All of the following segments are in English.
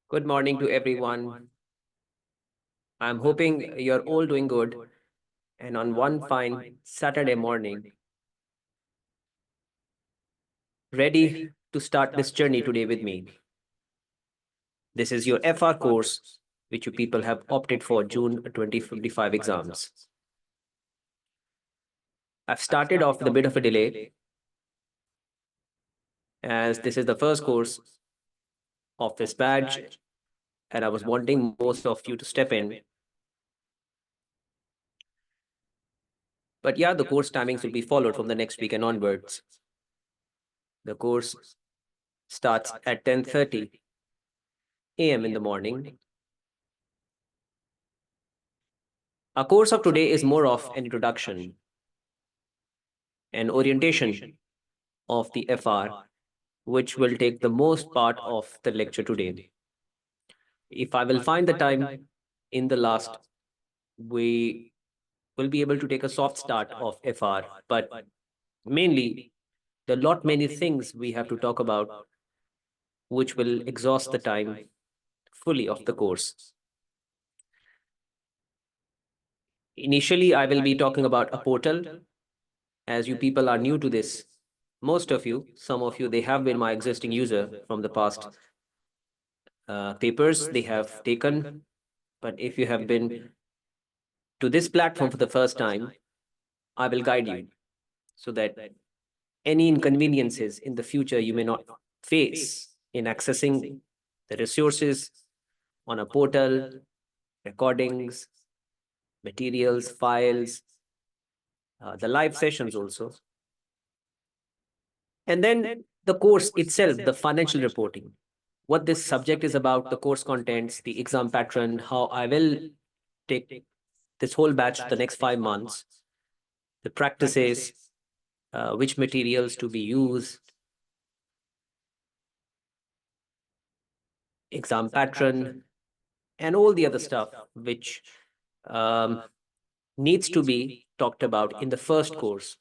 Good morning to everyone. I'm hoping you're all doing good. And on one fine Saturday morning, ready to start this journey today with me. This is your FR course, which you people have opted for June 2025 exams. I've started off with a bit of a delay, as this is the first course of this badge, and I was wanting most of you to step in. But yeah, the course timings will be followed from the next week and onwards. The course starts at 10:30 a.m. in the morning. Our course of today is more of an introduction and orientation of the FR, which will take the most part of the lecture today. If I will find the time in the last, we will be able to take a soft start of FR, but mainly there are lot many things we have to talk about, which will exhaust the time fully of the course. Initially, I will be talking about a portal, as you people are new to this. Most of you, some of you, they have been my existing user from the past papers they have taken. But if you have been to this platform for the first time, I will guide you so that any inconveniences in the future you may not face in accessing the resources on a portal, recordings, materials, files, the live sessions also. And then the course itself, the financial reporting, what this subject is about, the course contents, the exam pattern, how I will take this whole batch the next 5 months, the practices, which materials to be used, exam pattern, and all the other stuff which um, needs to be talked about in the first course.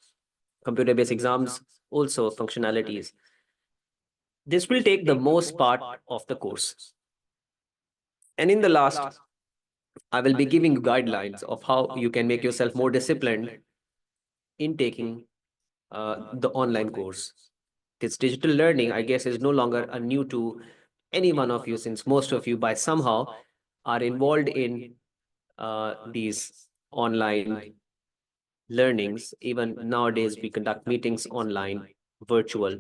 Computer-based exams, also functionalities. This will take the most part of the course. And in the last, I will be giving you guidelines of how you can make yourself more disciplined in taking the online course. This digital learning, I guess, is no longer a new to any one of you, since most of you, by somehow, are involved in these online learnings. Even nowadays, we conduct meetings online, virtual.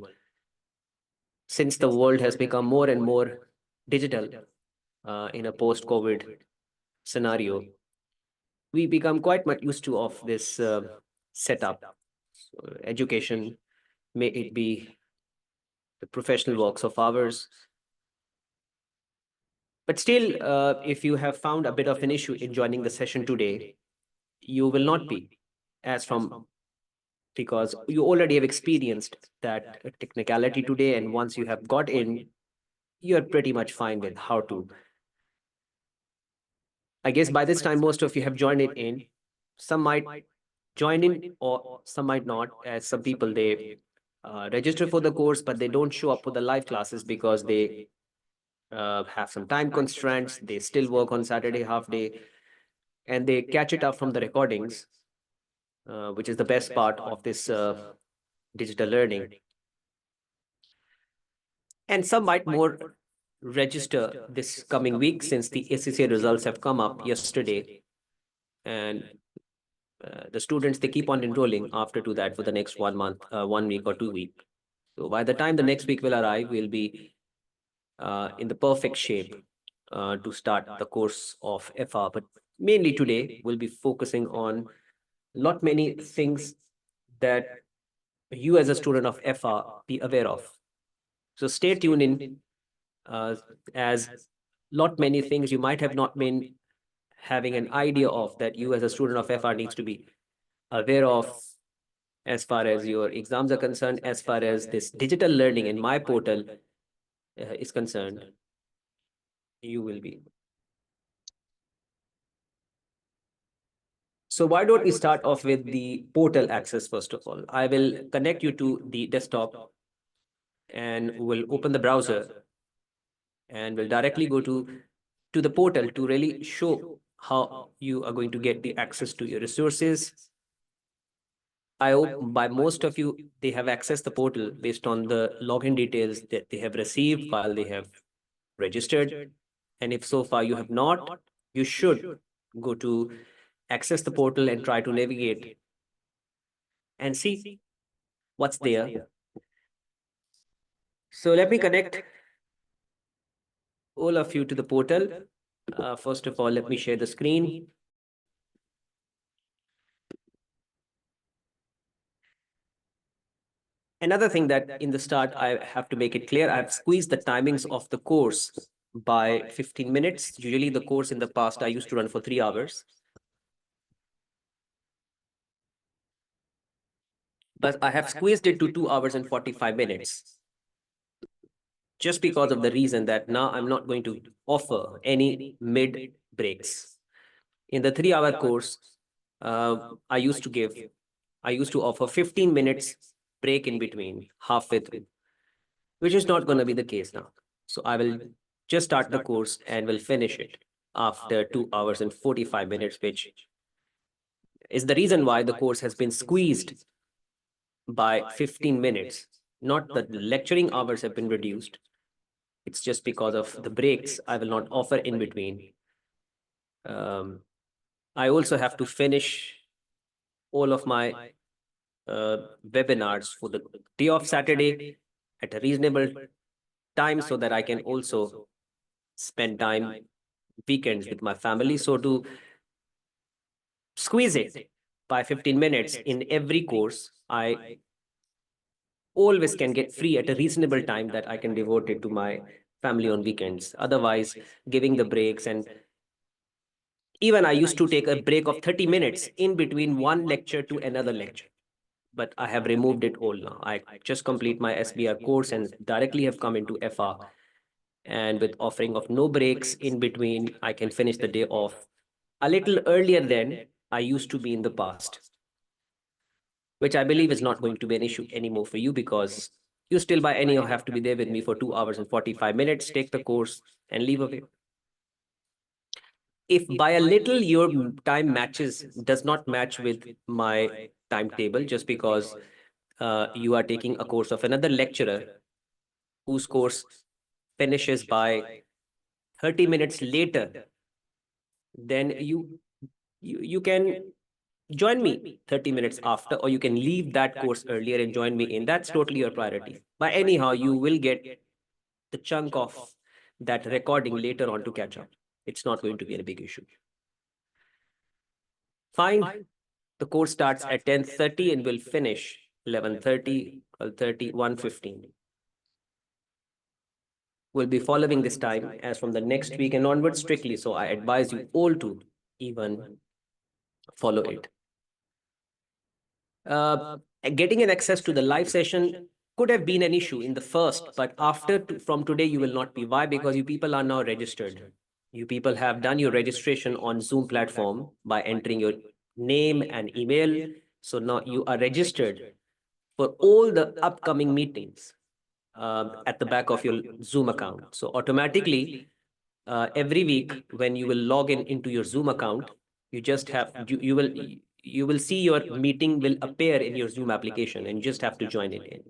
Since the world has become more and more digital in a post-COVID scenario, we become quite much used to of this setup. So education, may it be the professional works of ours. But still, if you have found a bit of an issue in joining the session today, you will not be, as from, because you already have experienced that technicality today, and once you have got in, you're pretty much fine with how to. I guess by this time, most of you have joined it in. Some might join in, or some might not, as some people, they register for the course, but they don't show up for the live classes because they have some time constraints. They still work on Saturday half day, and they catch it up from the recordings, which is the best part of this digital learning. And some might more register this coming week, since the ACCA results have come up yesterday, and the students, they keep on enrolling after to that for the next 1 month, 1 week or 2 week. So by the time the next week will arrive, we'll be in the perfect shape to start the course of FR. But mainly today, we'll be focusing on lot many things that you as a student of FR be aware of. So stay tuned in, as lot many things you might have not been having an idea of, that you as a student of FR needs to be aware of, as far as your exams are concerned, as far as this digital learning in my portal is concerned, you will be. So why don't we start off with the portal access first of all? I will connect you to the desktop and we'll open the browser. and will directly go to the portal to really show how you are going to get the access to your resources. I hope by most of you, they have accessed the portal based on the login details that they have received while they have registered. And if so far you have not, you should go to access the portal and try to navigate and see what's there. So let me connect all of you to the portal. First of all, let me share the screen. Another thing that in the start, I have to make it clear, I've squeezed the timings of the course by 15 minutes. Usually the course in the past, I used to run for 3 hours. But I have squeezed it to 2 hours and 45 minutes, just because of the reason that now I'm not going to offer any mid breaks. In the 3 hour course, I used to give, I used to offer 15 minutes break in between, halfway through, which is not going to be the case now. So I will just start the course and will finish it after 2 hours and 45 minutes, which is the reason why the course has been squeezed by 15 minutes. Not that the lecturing hours have been reduced. It's just because of the breaks I will not offer in between. I also have to finish all of my webinars for the day of Saturday at a reasonable time so that I can also spend time weekends with my family. So to squeeze it by 15 minutes in every course, I always can get free at a reasonable time that I can devote it to my family on weekends. Otherwise, giving the breaks, and even I used to take a break of 30 minutes in between one lecture to another lecture. But I have removed it all now. I just complete my SBR course and directly have come into FR. And with offering of no breaks in between, I can finish the day off a little earlier than I used to be in the past, which I believe is not going to be an issue anymore for you, because you still by anyhow have to be there with me for 2 hours and 45 minutes, take the course and leave away. If by a little your time matches, does not match with my timetable, just because you are taking a course of another lecturer whose course finishes by 30 minutes later, then you can join me 30 minutes after, or you can leave that course earlier and join me in. That's totally your priority. But anyhow, you will get the chunk of that recording later on to catch up. It's not going to be a big issue. Fine. The course starts at 10:30 and will finish 11:30, 12:30, 1:15. We'll be following this time as from the next week and onwards strictly. So I advise you all to even follow it. Getting an access to the live session could have been an issue in the first, but from today, you will not be. Why? Because you people are now registered. You people have done your registration on Zoom platform by entering your name and email. So now you are registered for all the upcoming meetings at the back of your Zoom account. So automatically, every week when you will log in into your Zoom account, you just have you will see your meeting will appear in your Zoom application, and you just have to join it in.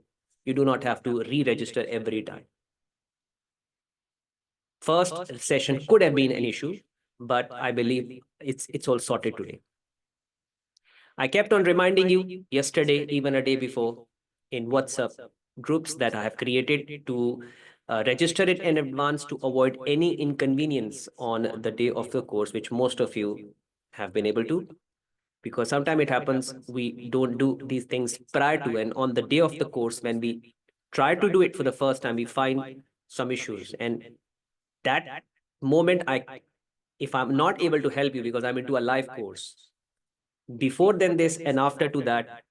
You do not have to re-register every time. First session could have been an issue, but I believe it's all sorted today. I kept on reminding you yesterday, even a day before, in WhatsApp groups that I have created to register it in advance to avoid any inconvenience on the day of the course, which most of you have been able to. Because sometimes it happens, we don't do these things prior to, and on the day of the course, when we try to do it for the first time, we find some issues. And that moment, if I'm not able to help you because I'm into a live course, before then this and after to that,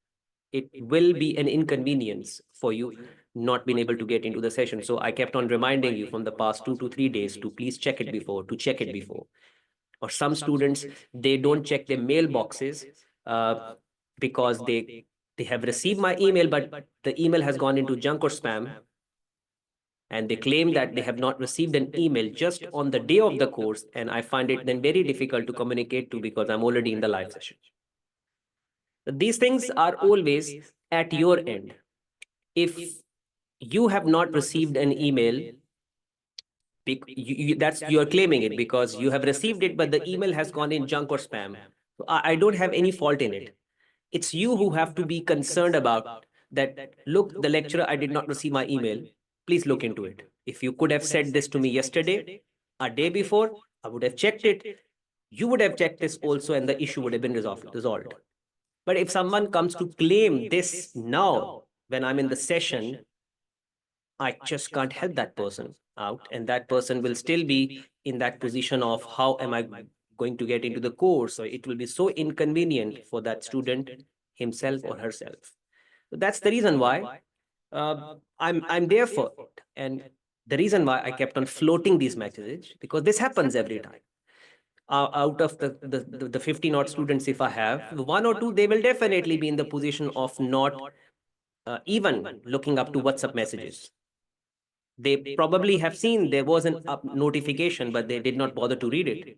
it will be an inconvenience for you not being able to get into the session. So I kept on reminding you from the past 2 to 3 days to please check it before, to check it before. Or some students, they don't check their mailboxes because they, have received my email, but the email has gone into junk or spam. and they claim that they have not received an email just on the day of the course, and I find it then very difficult to communicate to because I'm already in the live session. These things are always at your end. If you have not received an email, that's you're claiming it because you have received it, but the email has gone in junk or spam. So I don't have any fault in it. It's you who have to be concerned about that. Look, the lecturer, I did not receive my email. Please look into it. If you could have said this to me yesterday, a day before, I would have checked it. You would have checked this also, and the issue would have been resolved. But if someone comes to claim this now, when I'm in the session, I just can't help that person out. And that person will still be in that position of how am I going to get into the course? Or it will be so inconvenient for that student himself or herself. So that's the reason why I'm there for it. And the reason why I kept on floating these messages, because this happens every time. Out of the 50 odd students, if I have one or two, they will definitely be in the position of not even looking up to WhatsApp messages. They probably have seen there was an up notification, but they did not bother to read it.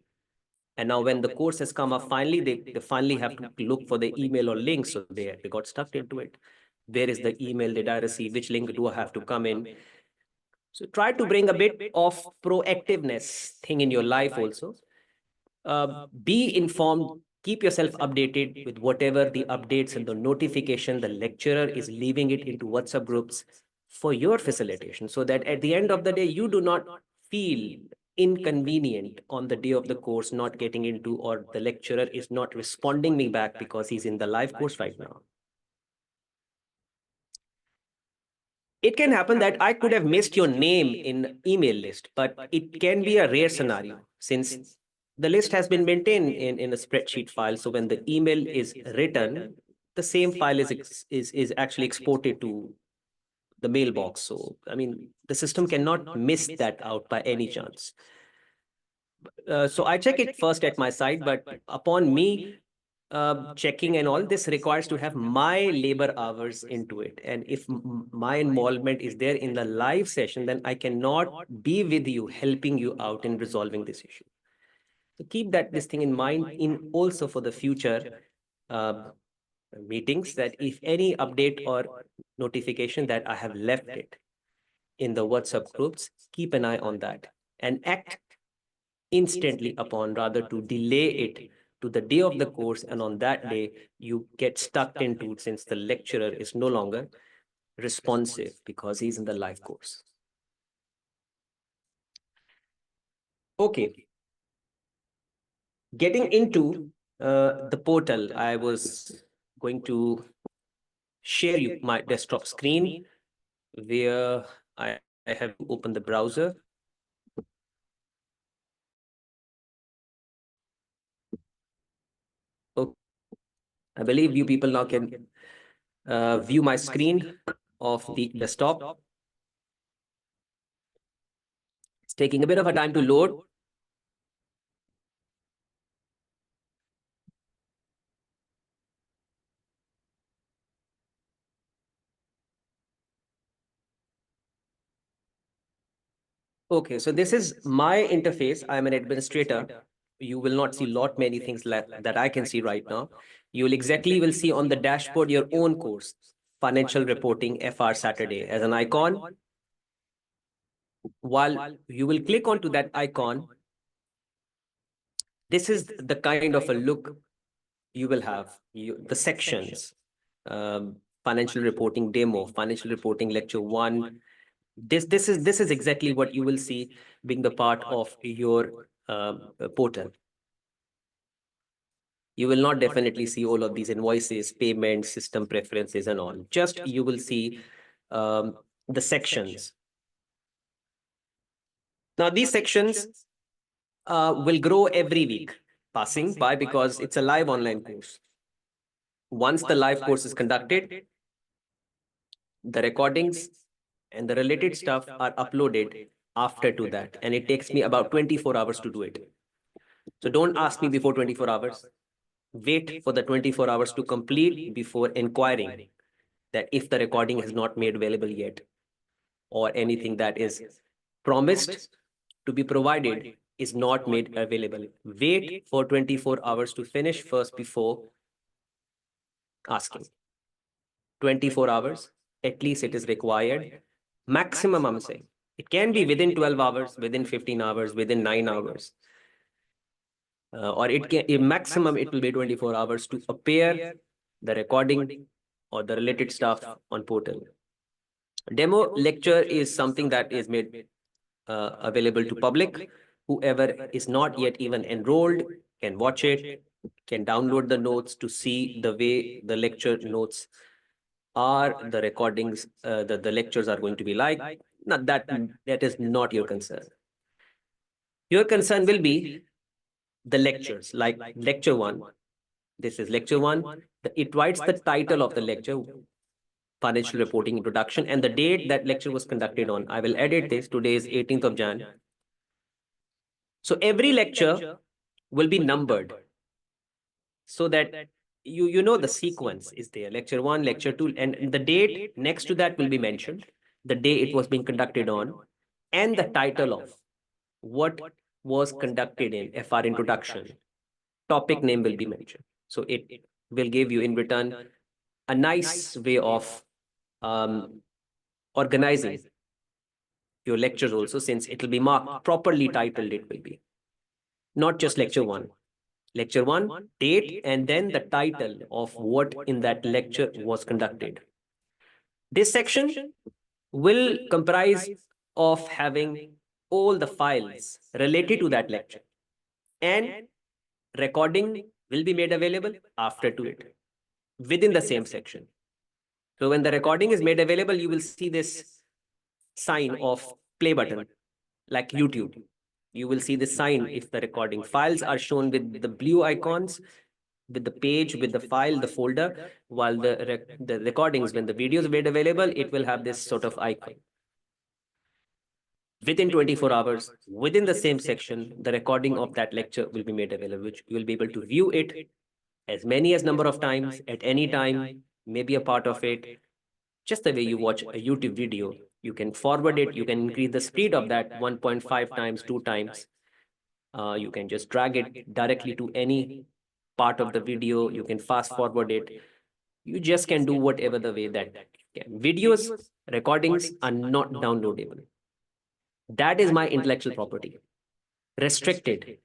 And now when the course has come up, finally, they finally have to look for the email or link. So they got stuck into it. Where is the email? Did I receive? Which link do I have to come in? So try to bring a bit of proactiveness thing in your life also. Be informed, keep yourself updated with whatever the updates and the notification the lecturer is leaving it into WhatsApp groups for your facilitation, so that at the end of the day, you do not feel inconvenient on the day of the course not getting into, or the lecturer is not responding me back because he's in the live course right now. It can happen that I could have missed your name in email list, but it can be a rare scenario since the list has been maintained in a spreadsheet file. So when the email is written, the same file is actually exported to the mailbox. So, I mean, the system cannot miss that out by any chance. So I check it first at my side, but upon me checking and all, this requires to have my labor hours into it. And if my involvement is there in the live session, then I cannot be with you, helping you out in resolving this issue. So keep this thing in mind in also for the future meetings, that if any update or notification that I have left it in the WhatsApp groups, keep an eye on that and act instantly upon, rather to delay it to the day of the course, and on that day you get stuck into it since the lecturer is no longer responsive because he's in the live course. Okay, getting into the portal, I was going to share you my desktop screen where I have opened the browser. Okay. I believe you people now can view my screen of the desktop. It's taking a bit of a time to load. Okay, so this is my interface. I'm an administrator. You will not see lot many things that I can see right now. You will see on the dashboard your own course, financial reporting FR Saturday, as an icon. While you will click onto that icon, this is the kind of a look you will have. The sections, financial reporting demo, financial reporting lecture 1. This is exactly what you will see being the part of your portal. You will not definitely see all of these invoices, payments, system preferences, and all. Just you will see the sections. Now, these sections will grow every week, passing by, because it's a live online course. Once the live course is conducted, the recordings and the related stuff are uploaded after to that. And it takes me about 24 hours to do it. So don't ask me before 24 hours. Wait for the 24 hours to complete before inquiring that if the recording is not made available yet. or anything that is promised to be provided is not made available. Wait for 24 hours to finish first before asking. 24 hours, at least it is required. Maximum, I'm saying. It can be within 12 hours, within 15 hours, within 9 hours. Or it can, in maximum, it will be 24 hours to appear the recording or the related stuff on portal. Demo lecture is something that is made available to public. Whoever is not yet even enrolled can watch it, can download the notes to see the way the lecture notes are, the recordings, the lectures are going to be like. Not that, that is not your concern. Your concern will be the lectures, like lecture one. This is lecture one. It writes the title of the lecture, financial reporting introduction, and the date that lecture was conducted on. I will edit this. Today is 18th of Jan. So every lecture will be numbered so that you know the sequence is there. Lecture one, lecture two, and the date next to that will be mentioned, the day it was being conducted on, and the title of what was conducted in FR introduction. Topic name will be mentioned. So it will give you in return a nice way of organizing your lectures also, since it will be marked properly titled. It will be not just lecture one. Lecture one, date, and then the title of what in that lecture was conducted. This section will comprise of having all the files related to that lecture, and recording will be made available after to it within the same section. So when the recording is made available, you will see this sign of play button like YouTube. You will see the sign if the recording files are shown with the blue icons, with the page, with the file, the folder, while the recordings, when the video is made available, it will have this sort of icon. Within 24 hours, within the same section, the recording of that lecture will be made available, which you will be able to view it as many as number of times at any time, maybe a part of it. Just the way you watch a YouTube video, you can forward it, you can increase the speed of that 1.5 times, 2 times. You can just drag it directly to any part of the video. You can fast forward it. You just can do whatever the way that you can. Videos, recordings are not downloadable. That is my intellectual property. Restricted.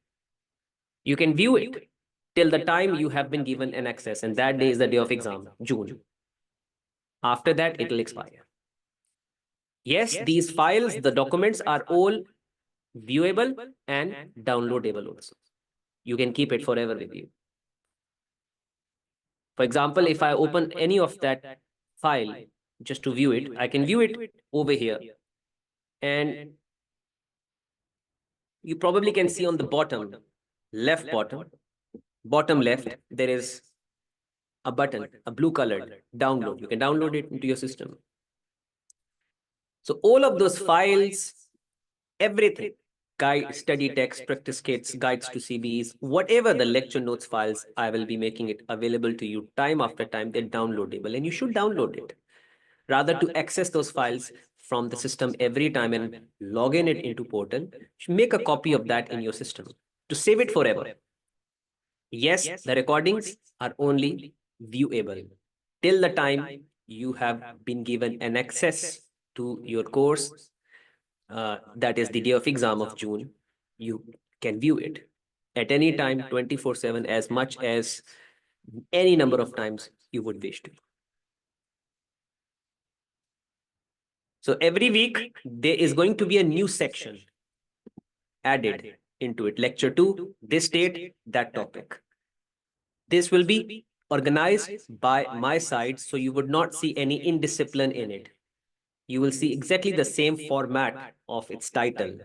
You can view it till the time you have been given an access, and that day is the day of exam, June. After that, it will expire. Yes, these files, the documents are all viewable and downloadable also. You can keep it forever with you. For example, if I open any of that file just to view it, I can view it over here. And you probably can see on the bottom, left bottom left, there is a button, a blue colored download. You can download it into your system. So all of those files, everything, guide, study text, practice kits, guides to CBEs, whatever the lecture notes files, I will be making it available to you time after time. They're downloadable, and you should download it. Rather to access those files from the system every time and log in it into portal, make a copy of that in your system to save it forever. Yes, the recordings are only viewable till the time you have been given an access to your course. That is the day of exam of June. You can view it at any time, 24/7, as much as any number of times you would wish to. So every week, there is going to be a new section added into it. Lecture 2, this date, that topic. This will be organized by my side, so you would not see any indiscipline in it. You will see exactly the same format of its title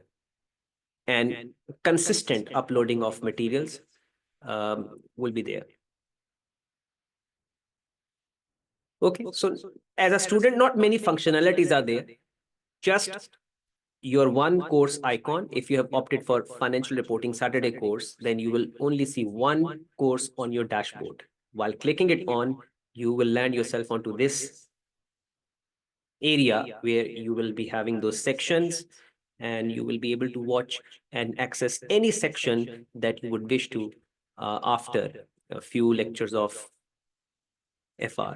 and consistent uploading of materials will be there. Okay, so as a student, not many functionalities are there. Just your one course icon. If you have opted for financial reporting Saturday course, then you will only see one course on your dashboard. While clicking it on, you will land yourself onto this area where you will be having those sections, and you will be able to watch and access any section that you would wish to after a few lectures of FR.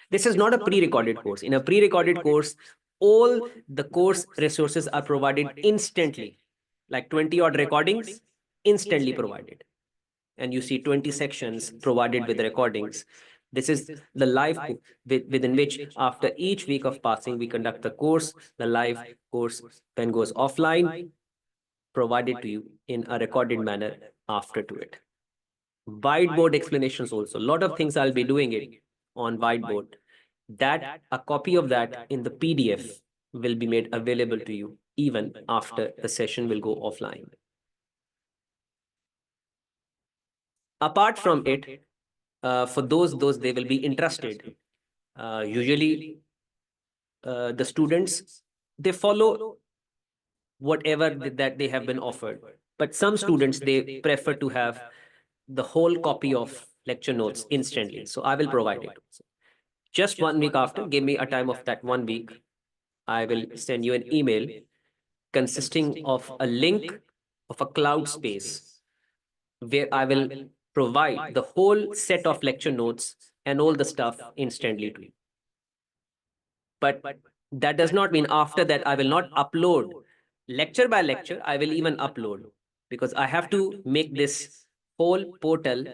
This is not a pre-recorded course. In a pre-recorded course, all the course resources are provided instantly, like 20 odd recordings instantly provided. And you see 20 sections provided with recordings. This is the live within which after each week of passing, we conduct the course. The live course then goes offline, provided to you in a recorded manner after to it. Whiteboard explanations also. A lot of things I'll be doing it on whiteboard. That a copy of that in the PDF will be made available to you even after the session will go offline. Apart from it, for those they will be interested. Usually, the students they follow whatever that they have been offered, but some students they prefer to have the whole copy of lecture notes instantly. So I will provide it. Just 1 week after, give me a time of that 1 week. I will send you an email consisting of a link of a cloud space where I will provide the whole set of lecture notes and all the stuff instantly to you. But that does not mean after that I will not upload lecture by lecture. I will even upload, because I have to make this whole portal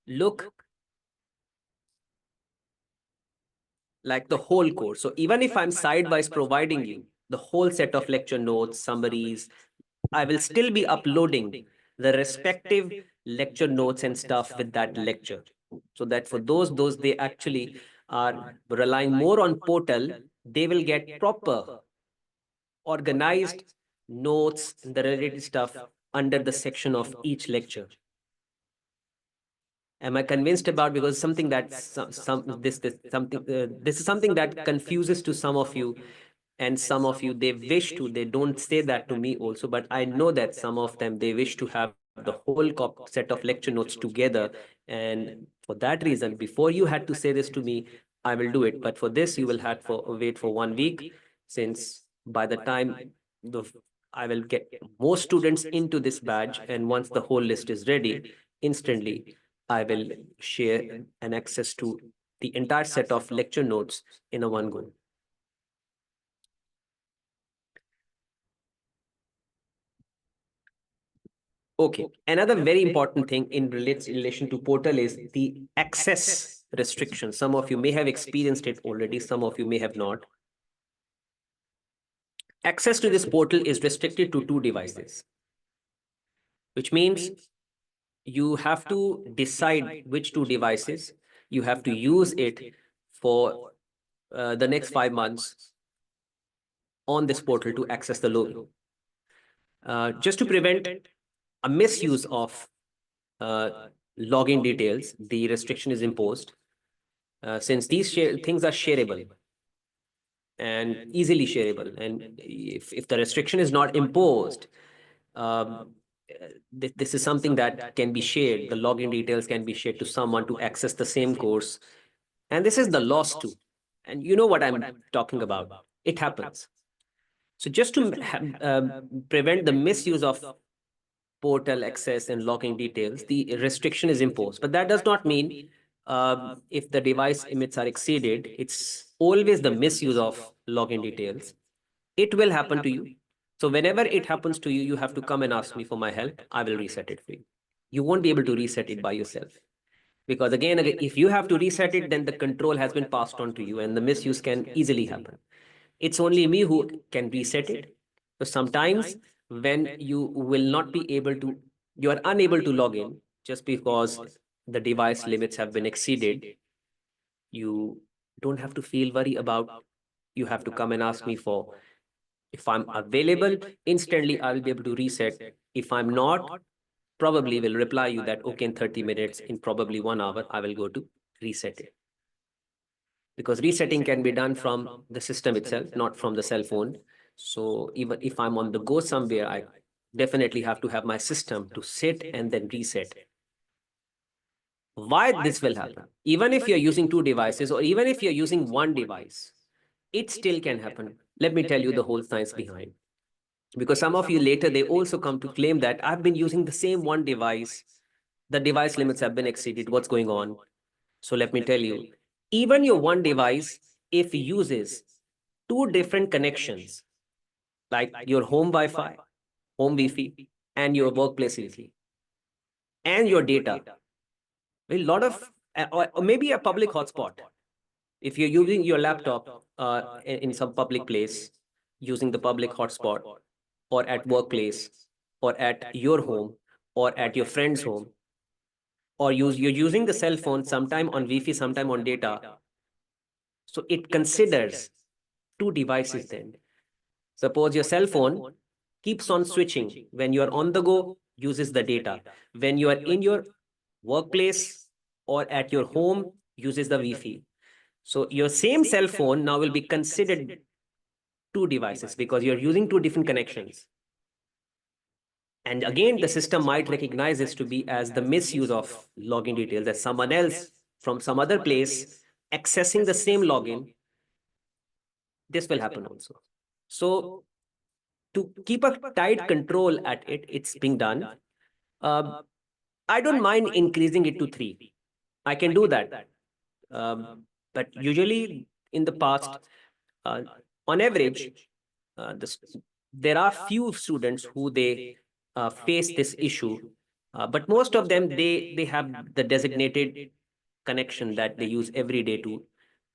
look like the whole course. So even if I'm sidewise providing you the whole set of lecture notes, summaries, I will still be uploading the respective lecture notes and stuff with that lecture. So that for those they actually are relying more on portal, they will get proper organized notes and the related stuff under the section of each lecture. Am I convinced about? Because something that this is something that confuses to some of you, and some of you they wish to, they don't say that to me also, but I know that some of them they wish to have the whole set of lecture notes together. And for that reason, before you had to say this to me, I will do it, but for this you will have for wait for 1 week, since by the time the I will get more students into this badge, and once the whole list is ready, instantly I will share an access to the entire set of lecture notes in a one go. Okay. Another very important thing in relation to portal is the access restriction. Some of you may have experienced it already. Some of you may have not. Access to this portal is restricted to 2 devices, which means you have to decide which 2 devices you have to use it for the next 5 months on this portal to access the login. Just to prevent a misuse of login details, the restriction is imposed. Since these things are shareable and easily shareable, and if the restriction is not imposed, this is something that can be shared. The login details can be shared to someone to access the same course. And this is the loss too. And you know what I'm talking about. It happens. So just to prevent the misuse of portal access and login details, the restriction is imposed. But that does not mean if the device limits are exceeded, it's always the misuse of login details. It will happen to you. So whenever it happens to you, you have to come and ask me for my help. I will reset it for you. You won't be able to reset it by yourself. Because again, if you have to reset it, then the control has been passed on to you and the misuse can easily happen. It's only me who can reset it. So sometimes when you will not be able to, you are unable to log in just because the device limits have been exceeded, you don't have to feel worry about, you have to come and ask me for. If I'm available, instantly I'll be able to reset. If I'm not, probably will reply you that, okay, in 30 minutes, in probably 1 hour, I will go to reset it. Because resetting can be done from the system itself, not from the cell phone. So even if I'm on the go somewhere, I definitely have to have my system to sit and then reset. Why this will happen? Even if you're using 2 devices, or even if you're using 1 device, it still can happen. Let me tell you the whole science behind. Because some of you later, they also come to claim that I've been using the same one device. The device limits have been exceeded. What's going on? So let me tell you, even your one device, if it uses two different connections, like your home Wi-Fi, home Wi-Fi, and your workplace Wi-Fi, and your data, a lot of, or maybe a public hotspot. If you're using your laptop in some public place, using the public hotspot, or at workplace, or at your home, or at your friend's home, or you're using the cell phone sometime on Wi-Fi, sometime on data. So it considers two devices then. Suppose your cell phone keeps on switching. When you are on the go, uses the data. When you are in your workplace or at your home, uses the Wi-Fi. So your same cell phone now will be considered two devices because you're using two different connections. And again, the system might recognize this to be as the misuse of login details, as someone else from some other place accessing the same login. This will happen also. So to keep a tight control at it, it's being done. I don't mind increasing it to 3. I can do that. But usually in the past, uh, on average, there are few students who they face this issue, but most of them they have the designated connection that they use every day to,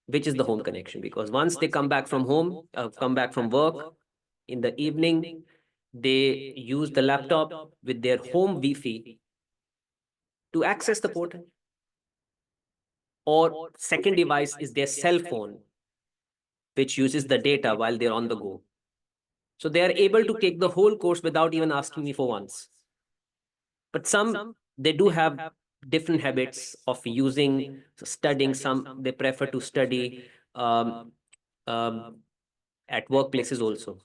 which is the home connection. Because once they come back from home, come back from work in the evening, they use the laptop with their home Wi-Fi to access the portal. Or second device is their cell phone, which uses the data while they're on the go. So they are able to take the whole course without even asking me for once. But some, they do have different habits of using, studying. Some, they prefer to study um, um, at workplaces also,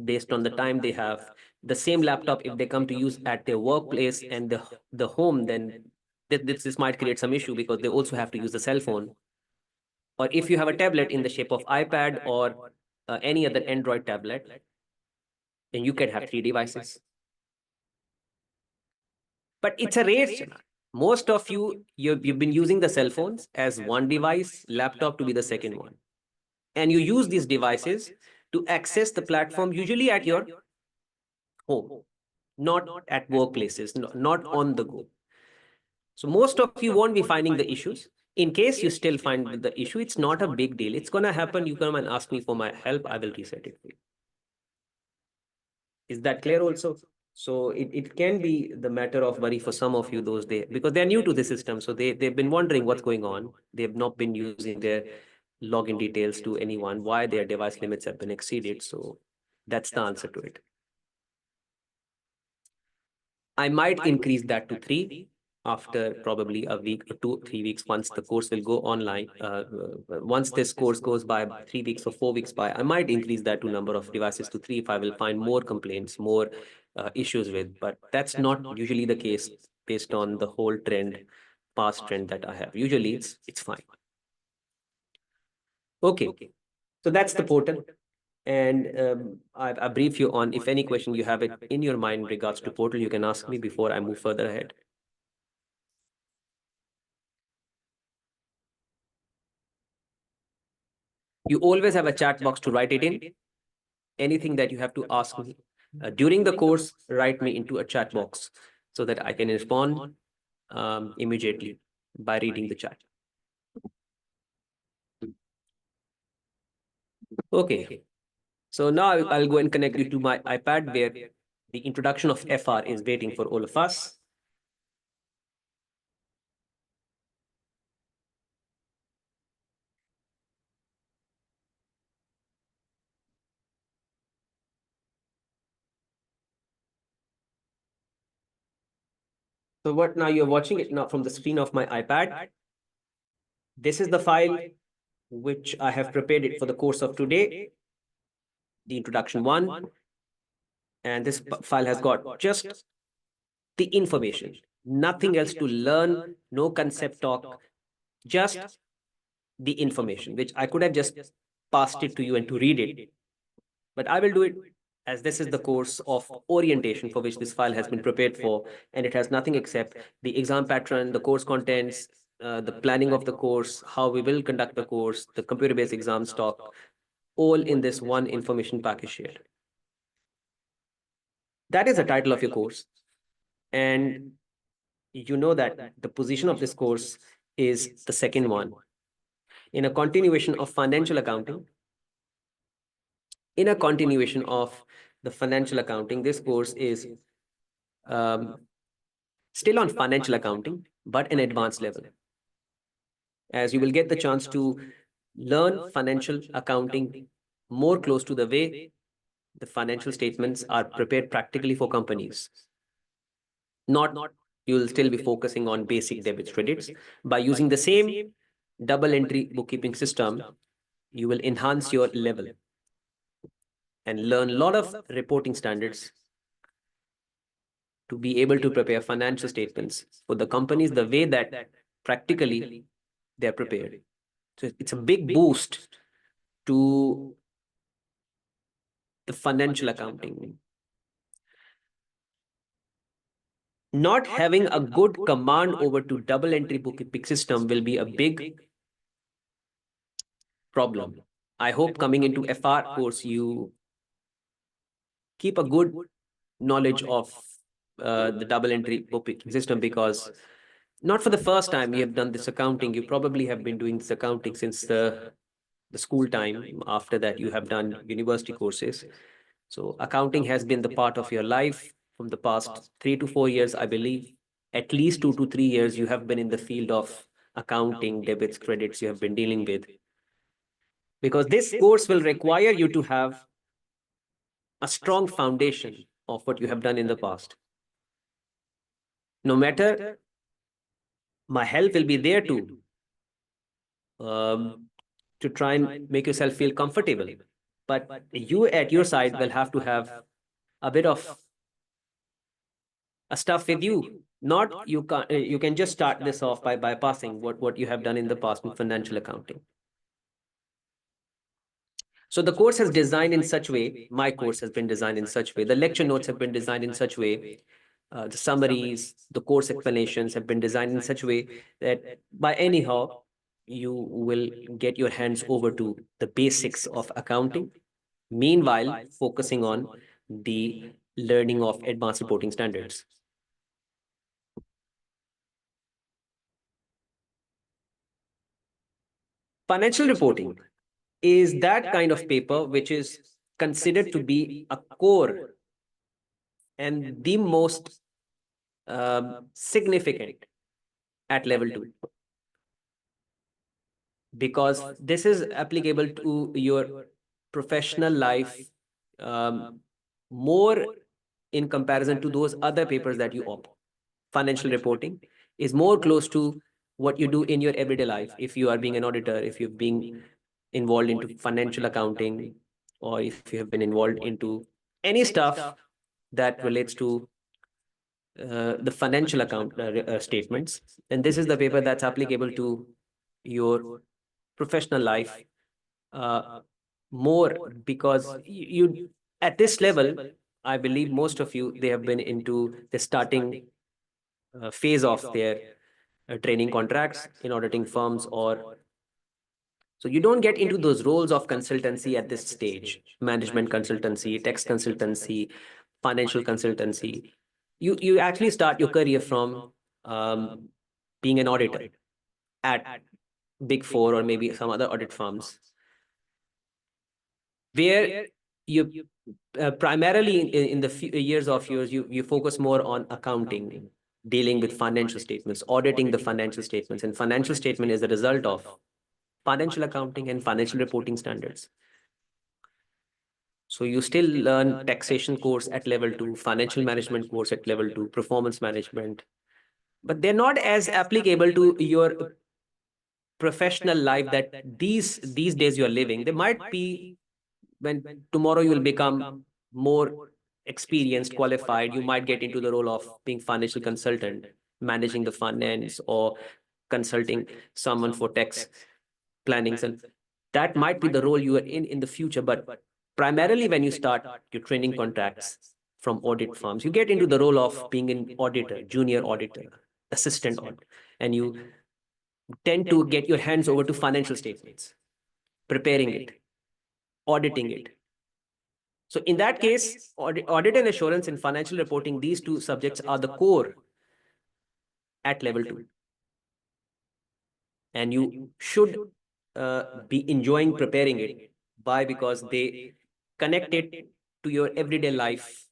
based on the time they have. The same laptop, if they come to use at their workplace and the home, then this might create some issue because they also have to use the cell phone. Or if you have a tablet in the shape of iPad or any other Android tablet, then you can have 3 devices. But it's a race. Most of you've been using the cell phones as one device, laptop to be the second one. And you use these devices to access the platform usually at your home, not at workplaces, not on the go. So most of you won't be finding the issues. In case you still find the issue, it's not a big deal. It's going to happen. You come and ask me for my help. I will reset it for you. Is that clear also? So it can be the matter of worry for some of you those days because they're new to the system. So they've been wondering what's going on. They've not been using their login details to anyone, why their device limits have been exceeded. So that's the answer to it. I might increase that to 3 after probably a week or 2, 3 weeks, once the course will go online. Once this course goes by 3 weeks or 4 weeks by, I might increase that to number of devices to 3 if I will find more complaints, more issues with. But that's not usually the case based on the whole trend, past trend that I have. Usually it's fine. Okay, so that's the portal. And I brief you on if any question you have it in your mind in regards to portal, you can ask me before I move further ahead. You always have a chat box to write it in. Anything that you have to ask me during the course, write me into a chat box so that I can respond immediately by reading the chat. Okay. So now I'll go and connect you to my iPad where the introduction of FR is waiting for all of us. So what now you're watching it now from the screen of my iPad. This is the file which I have prepared it for the course of today, the introduction 1. And this file has got just the information, nothing else to learn, no concept talk, just the information, which I could have just passed it to you and to read it. But I will do it as this is the course of orientation for which this file has been prepared for, and it has nothing except the exam pattern, the course contents, the planning of the course, how we will conduct the course, the computer-based exam stock, all in this one information package shared. That is the title of your course. And you know that the position of this course is the second one. In a continuation of financial accounting, the financial accounting, this course is still on financial accounting, but an advanced level. As you will get the chance to learn financial accounting more close to the way the financial statements are prepared practically for companies. Not you will still be focusing on basic debits credits. By using the same double entry bookkeeping system, you will enhance your level and learn a lot of reporting standards to be able to prepare financial statements for the companies the way that practically they're prepared. So it's a big boost to the financial accounting. Not having a good command over to double entry bookkeeping system will be a big problem. I hope coming into FR course, you keep a good knowledge of the double entry bookkeeping system, because not for the first time you have done this accounting. You probably have been doing this accounting since the school time. After that, you have done university courses. So accounting has been the part of your life from the past 3 to 4 years, I believe. At least 2 to 3 years, you have been in the field of accounting, debits, credits you have been dealing with. Because this course will require you to have a strong foundation of what you have done in the past. No matter, my help will be there um, to try and make yourself feel comfortable. But you at your side will have to have a bit of a stuff with you. Not you can you can just start this off by bypassing what you have done in the past in financial accounting. So the course has designed in such way, my course has been designed in such way, the lecture notes have been designed in such way, the summaries, the course explanations have been designed in such way that by anyhow, you will get your hands over to the basics of accounting, meanwhile focusing on the learning of advanced reporting standards. Financial reporting is that kind of paper which is considered to be a core and the most significant at level 2, because this is applicable to your professional life more in comparison to those other papers that you opt. Financial reporting is more close to what you do in your everyday life. If you are being an auditor, if you're being involved into financial accounting, or if you have been involved into any stuff that relates to the financial account statements, then this is the paper that's applicable to your professional life more, because you at this level, I believe most of you, they have been into the starting phase of their training contracts in auditing firms, or so you don't get into those roles of consultancy at this stage: management consultancy, tax consultancy, financial consultancy. You actually start your career from being an auditor at Big Four or maybe some other audit firms, where you primarily in the few years of yours, you focus more on accounting, dealing with financial statements, auditing the financial statements, and financial statement is a result of financial accounting and financial reporting standards. So you still learn taxation course at level 2, financial management course at level 2, performance management, but they're not as applicable to your professional life that these days you're living. They might be when tomorrow you will become more experienced, qualified, you might get into the role of being financial consultant, managing the finance, or consulting someone for tax plannings and That might be the role you are in the future, but primarily when you start your training contracts from audit firms, you get into the role of being an auditor, junior auditor, assistant auditor, and you tend to get your hands over to financial statements, preparing it, auditing it. So in that case, audit and assurance and financial reporting, these two subjects are the core at level 2. And you should be enjoying preparing it. Why? Because they connect it to your everyday life.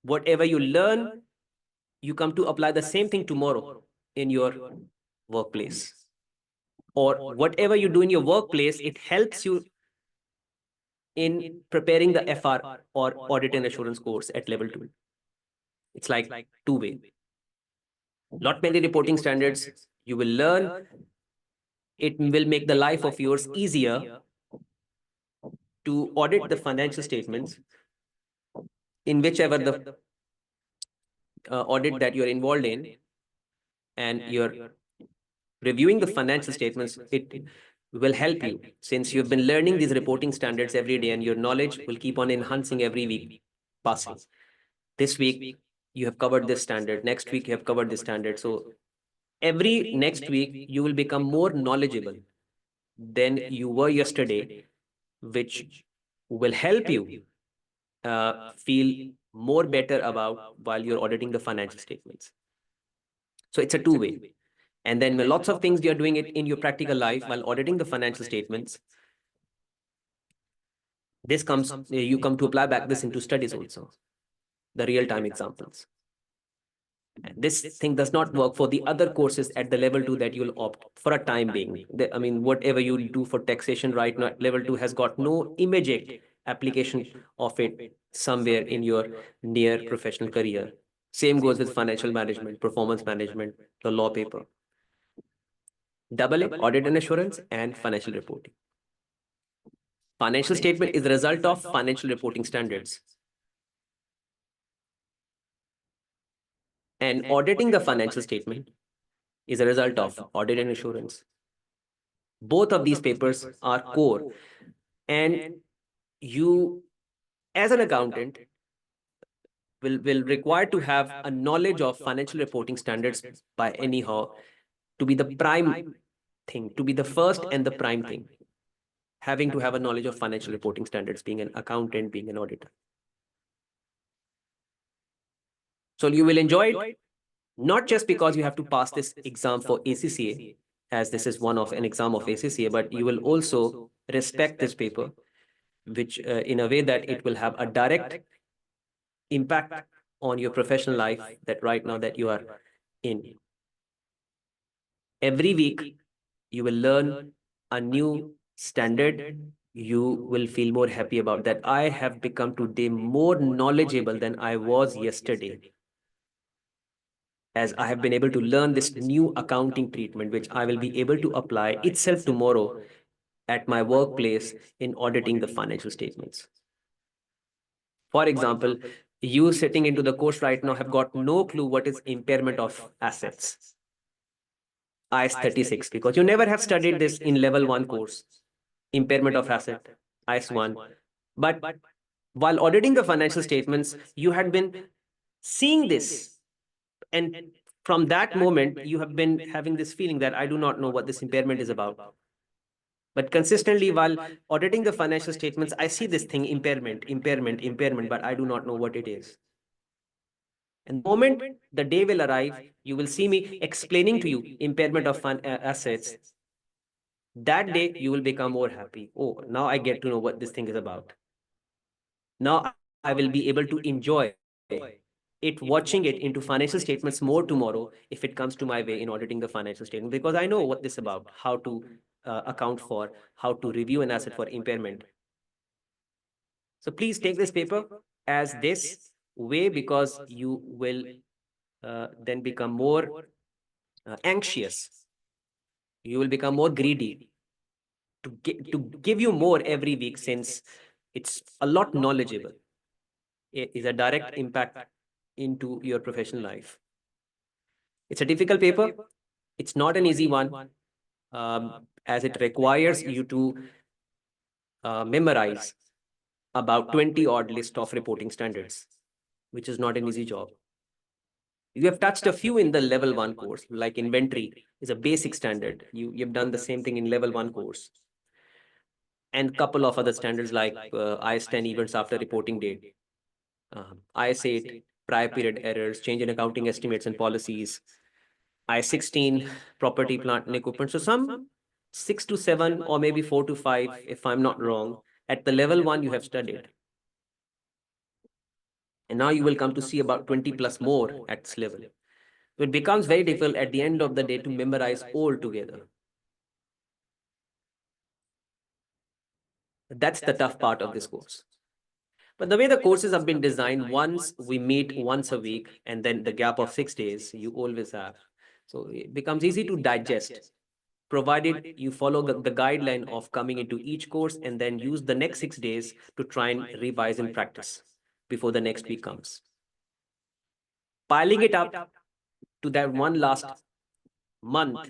Whatever you learn, you come to apply the same thing tomorrow in your workplace. Or whatever you do in your workplace, it helps you in preparing the FR or audit and assurance course at level 2. It's like two-way. Not many reporting standards you will learn. It will make the life of yours easier to audit the financial statements in whichever the audit that you're involved in, and you're reviewing the financial statements. It will help you, since you've been learning these reporting standards every day, and your knowledge will keep on enhancing every week passing. This week you have covered this standard, next week you have covered this standard, so every next week you will become more knowledgeable than you were yesterday, which will help you feel more better about while you're auditing the financial statements. So it's a two-way. And then lots of things you're doing it in your practical life while auditing the financial statements. This comes, you come to apply back this into studies also, the real-time examples. This thing does not work for the other courses at the level 2 that you'll opt for a time being. I mean, whatever you do for taxation right now, level 2 has got no immediate application of it somewhere in your near professional career. Same goes with financial management, performance management, the law paper. Double A, audit and assurance, and financial reporting. Financial statement is the result of financial reporting standards. And auditing the financial statement is a result of audit and assurance. Both of these papers are core. And you, as an accountant, will require to have a knowledge of financial reporting standards by anyhow, to be the prime thing, to be the first and the prime thing. Having to have a knowledge of financial reporting standards, being an accountant, being an auditor. So you will enjoy it, not just because you have to pass this exam for ACCA, as this is one of an exam of ACCA, but you will also respect this paper, which in a way that it will have a direct impact on your professional life that right now that you are in. Every week, you will learn a new standard. You will feel more happy about that. I have become today more knowledgeable than I was yesterday, as I have been able to learn this new accounting treatment, which I will be able to apply itself tomorrow at my workplace in auditing the financial statements. For example, you sitting into the course right now have got no clue what is impairment of assets. IS 36, because you never have studied this in level 1 course, impairment of asset, IS 1. But while auditing the financial statements, you had been seeing this. And from that moment, you have been having this feeling that I do not know what this impairment is about. But consistently, while auditing the financial statements, I see this thing, impairment, but I do not know what it is. And the moment the day will arrive, you will see me explaining to you impairment of assets. That day, you will become more happy. Oh, now I get to know what this thing is about. Now I will be able to enjoy it, watching it into financial statements more tomorrow if it comes to my way in auditing the financial statement, because I know what this is about, how to account for, how to review an asset for impairment. So please take this paper as this way, because you will then become more anxious. You will become more greedy to give you more every week, since it's a lot knowledgeable. It is a direct impact into your professional life. It's a difficult paper. It's not an easy one. as it requires you to memorize about 20 odd list of reporting standards, which is not an easy job. You have touched a few in the level 1 course, like inventory is a basic standard. You've done the same thing in level 1 course. And couple of other standards like IS-10 events after reporting date, IS-8 prior period errors, change in accounting estimates and policies, IS-16 property, plant and equipment. So some 6 to 7 or maybe 4 to 5, if I'm not wrong, at the level 1 you have studied. And now you will come to see about 20 plus more at this level. So it becomes very difficult at the end of the day to memorize all together. That's the tough part of this course. But the way the courses have been designed, once we meet once a week and then the gap of 6 days, you always have. So it becomes easy to digest, provided you follow the guideline of coming into each course and then use the next 6 days to try and revise and practice before the next week comes. Piling it up to that one last month,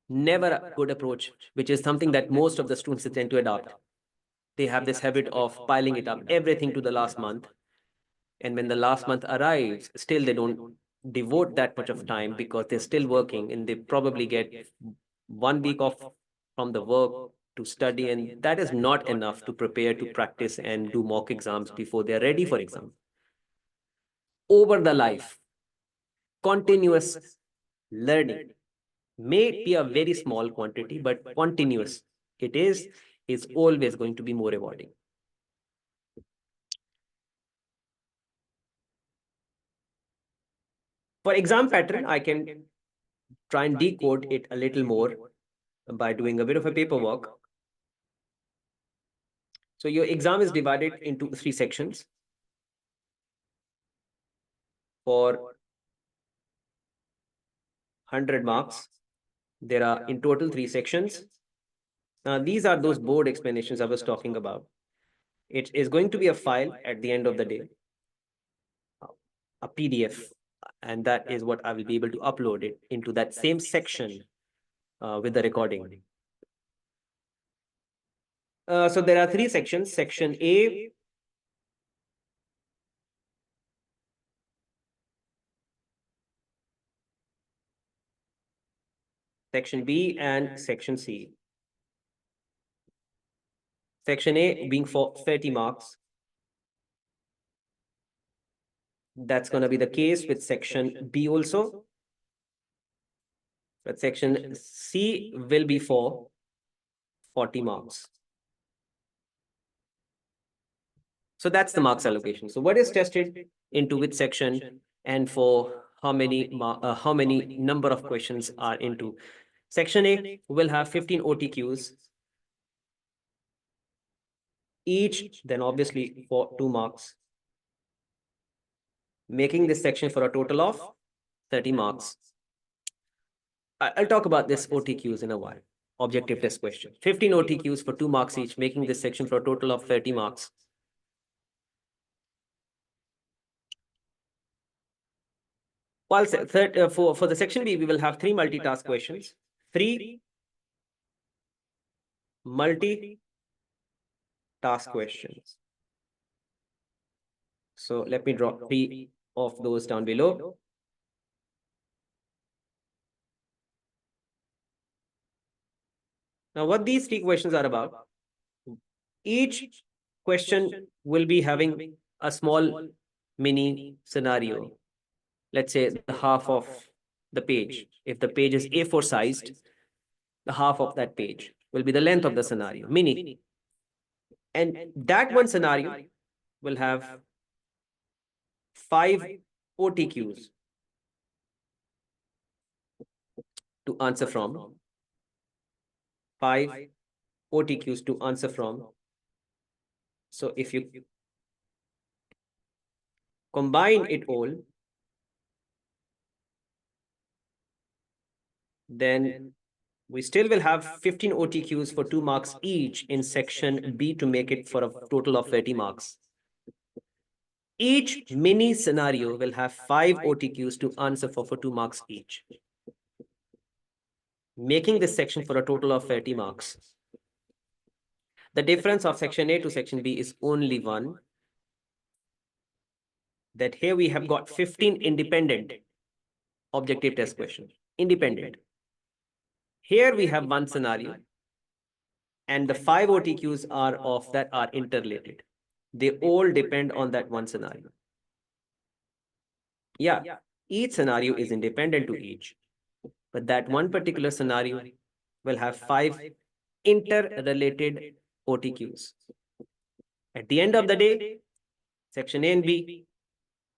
never a good approach, which is something that most of the students tend to adopt. They have this habit of piling it up, everything to the last month. And when the last month arrives, still they don't devote that much of time because they're still working and they probably get 1 week off from the work to study. And that is not enough to prepare to practice and do mock exams before they're ready for exam. Over the life, continuous learning may be a very small quantity, but continuous it is always going to be more rewarding. For exam pattern, I can try and decode it a little more by doing a bit of a paperwork. So your exam is divided into 3 sections. For 100 marks, there are in total 3 sections. Now, these are those board explanations I was talking about. It is going to be a file at the end of the day, a PDF, and that is what I will be able to upload it into that same section with the recording. So there are 3 sections. Section A, Section B, and Section C. Section A being for 30 marks. That's going to be the case with Section B also. But Section C will be for 40 marks. So that's the marks allocation. So what is tested into which section and for how many number of questions are into. Section A will have 15 OTQs, each then obviously for 2 marks, making this section for a total of 30 marks. I'll talk about this OTQs in a while. Objective test question. 15 OTQs for 2 marks each, making this section for a total of 30 marks. While for the section B, we will have 3 multitask questions. 3 multi-task questions. So let me draw 3 of those down below. Now, what these 3 questions are about, each question will be having a small mini scenario. Let's say the half of the page. If the page is A4 sized, the half of that page will be the length of the scenario, mini. And that one scenario will have 5 OTQs to answer from. 5 OTQs to answer from. So if you combine it all, then we still will have 15 OTQs for 2 marks each in section B to make it for a total of 30 marks. Each mini scenario will have 5 OTQs to answer for 2 marks each. making this section for a total of 30 marks. The difference of section A to section B is only one, that here we have got 15 independent objective test questions, independent. Here we have one scenario, and the 5 OTQs are of that are interrelated. They all depend on that one scenario. Yeah, each scenario is independent to each, but that one particular scenario will have 5 interrelated OTQs. At the end of the day, section A and B,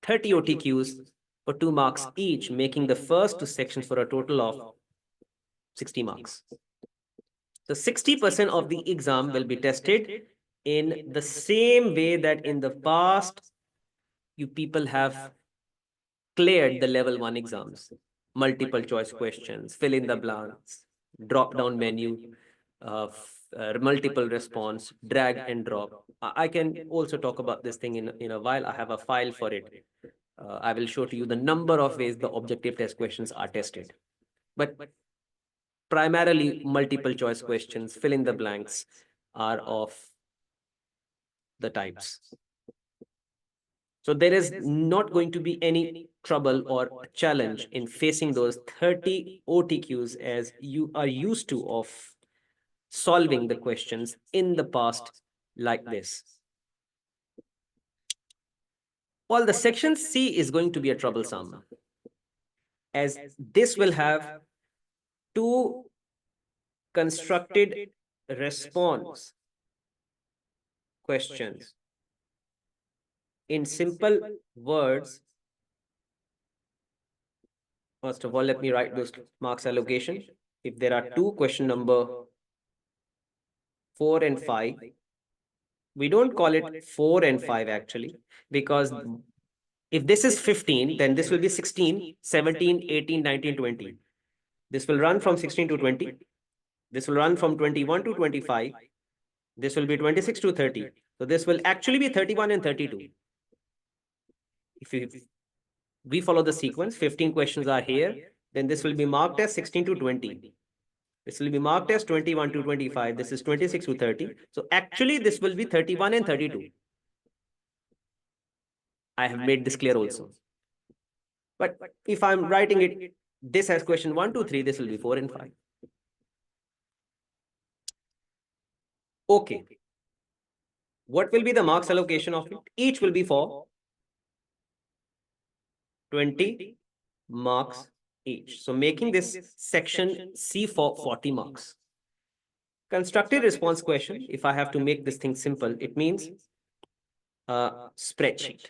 30 OTQs for 2 marks each, making the first two sections for a total of 60 marks. So 60% of the exam will be tested in the same way that in the past you people have cleared the level 1 exams. Multiple choice questions, fill in the blanks, drop down menu, multiple response, drag and drop. I can also talk about this thing in a while. I have a file for it. I will show to you the number of ways the objective test questions are tested. But primarily multiple choice questions, fill in the blanks are of the types. So there is not going to be any trouble or challenge in facing those 30 OTQs as you are used to of solving the questions in the past like this. While the section C is going to be a troublesome, as this will have two constructed response questions. In simple words, first of all, let me write those marks allocation. If there are two question number 4 and 5, we don't call it 4 and 5 actually, because if this is 15, then this will be 16, 17, 18, 19, 20. This will run from 16 to 20. This will run from 21 to 25. This will be 26 to 30. So this will actually be 31 and 32. If we follow the sequence, 15 questions are here, then this will be marked as 16 to 20. This will be marked as 21 to 25. This is 26 to 30. So actually this will be 31 and 32. I have made this clear also. But if I'm writing it, this has question 1, 2, 3, this will be 4 and 5. Okay. What will be the marks allocation of it? Each will be for 20 marks each. So making this section C for 40 marks. Constructed response question, if I have to make this thing simple, it means a spreadsheet.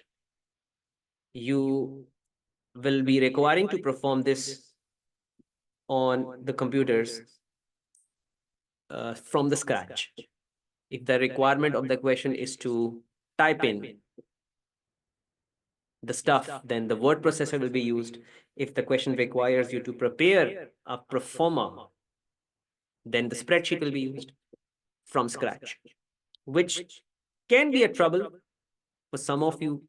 You will be requiring to perform this on the computers from the scratch. If the requirement of the question is to type in the stuff, then the word processor will be used. If the question requires you to prepare a pro forma, then the spreadsheet will be used from scratch, which can be a trouble for some of you,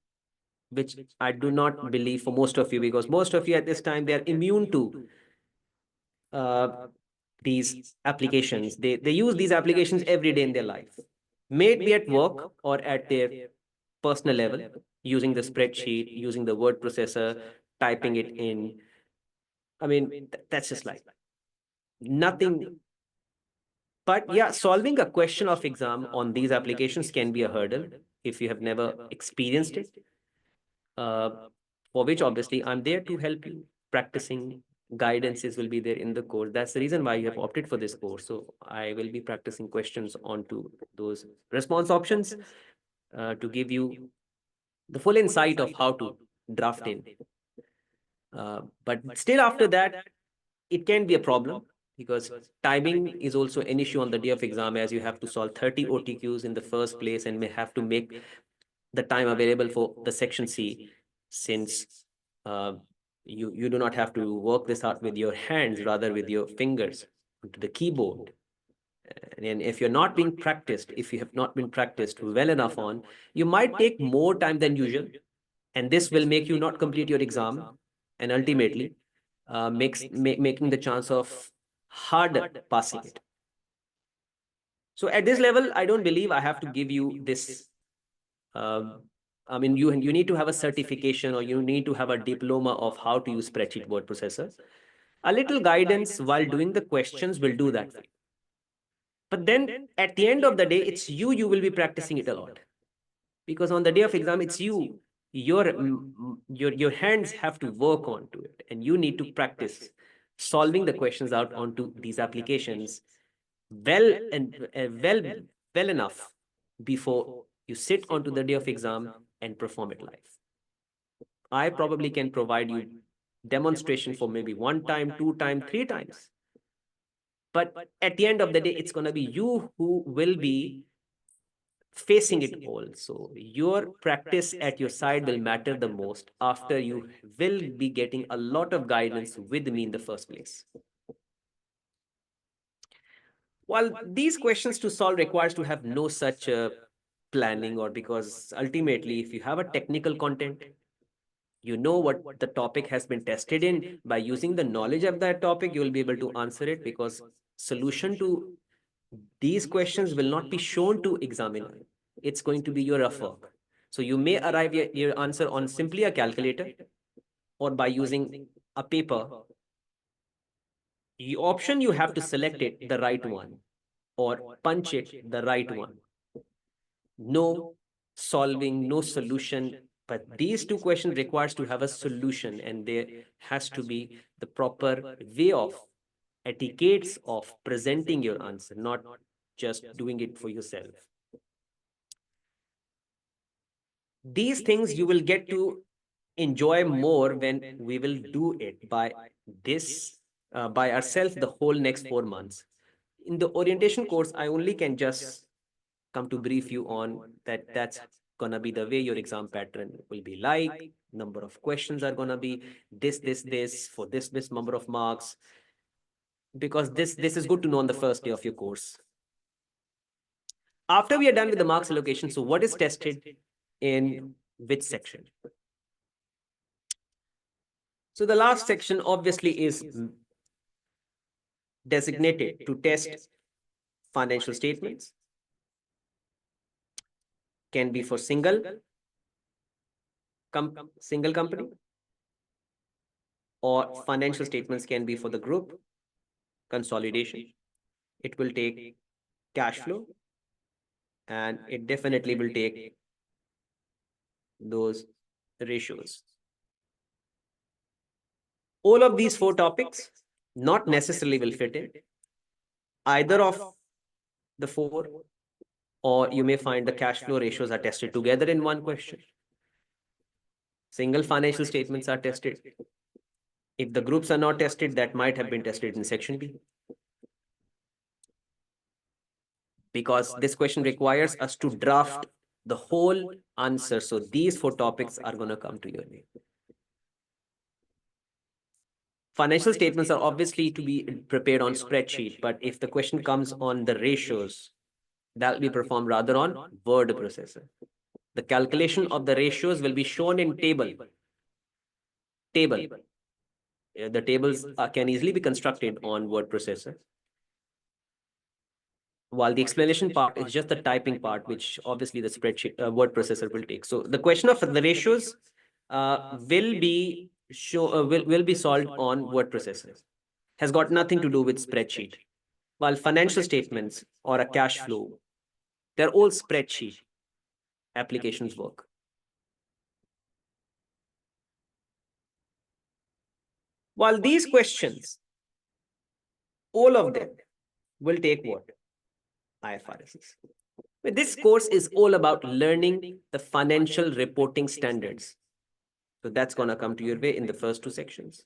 which I do not believe for most of you, because most of you at this time, they are immune to these applications. They use these applications every day in their life, may it be at work or at their personal level, using the spreadsheet, using the word processor, typing it in. I mean, that's just like nothing. But yeah, solving a question of exam on these applications can be a hurdle if you have never experienced it, for which obviously I'm there to help you. Practicing guidances will be there in the course. That's the reason why you have opted for this course. So I will be practicing questions onto those response options to give you the full insight of how to draft in. But still after that, it can be a problem, because timing is also an issue on the day of exam, as you have to solve 30 OTQs in the first place and may have to make the time available for the section C, since you do not have to work this out with your hands, rather with your fingers onto the keyboard. And if you're not being practiced, if you have not been practiced well enough on, you might take more time than usual. And this will make you not complete your exam, and ultimately making the chance of harder passing it. So at this level, I don't believe I have to give you this. I mean, you need to have a certification or you need to have a diploma of how to use spreadsheet word processor. A little guidance while doing the questions will do that for you. But then at the end of the day, it's you will be practicing it a lot. Because on the day of exam, it's you. Your hands have to work onto it, and you need to practice solving the questions out onto these applications well and well enough before you sit onto the day of exam and perform it live. I probably can provide you demonstration for maybe one time, two time, three times. But at the end of the day, it's going to be you who will be facing it all. So your practice at your side will matter the most after you will be getting a lot of guidance with me in the first place. While these questions to solve requires to have no such planning, or because ultimately if you have a technical content, you know what the topic has been tested in. By using the knowledge of that topic, you will be able to answer it, because solution to these questions will not be shown to examiner. It's going to be your rough work. So you may arrive your answer on simply a calculator or by using a paper. The option you have to select it the right one or punch it the right one. No solving, no solution. But these two questions requires to have a solution, and there has to be the proper way of etiquettes of presenting your answer, not just doing it for yourself. These things you will get to enjoy more when we will do it by this, by ourselves the whole next 4 months. In the orientation course, I only can just come to brief you on that. That's gonna be the way your exam pattern will be like. Number of questions are gonna be this for this number of marks, because this is good to know on the first day of your course. After we are done with the marks allocation, so what is tested in which section? So the last section obviously is designated to test financial statements. Can be for single company, or financial statements can be for the group consolidation. It will take cash flow, and it definitely will take those ratios. All of these four topics not necessarily will fit in either of the four, or you may find the cash flow ratios are tested together in one question. Single financial statements are tested. If the groups are not tested, that might have been tested in section B. Because this question requires us to draft the whole answer. So these four topics are going to come to your name. Financial statements are obviously to be prepared on spreadsheet, but if the question comes on the ratios, that will be performed rather on word processor. The calculation of the ratios will be shown in table. The tables can easily be constructed on word processor, while the explanation part is just the typing part, which obviously the spreadsheet word processor will take. So the question of the ratios will be will be solved on word processor. Has got nothing to do with spreadsheet. While financial statements or a cash flow, they're all spreadsheet applications work. While these questions, all of them will take what? IFRSs. This course is all about learning the financial reporting standards. So that's going to come to your way in the first two sections.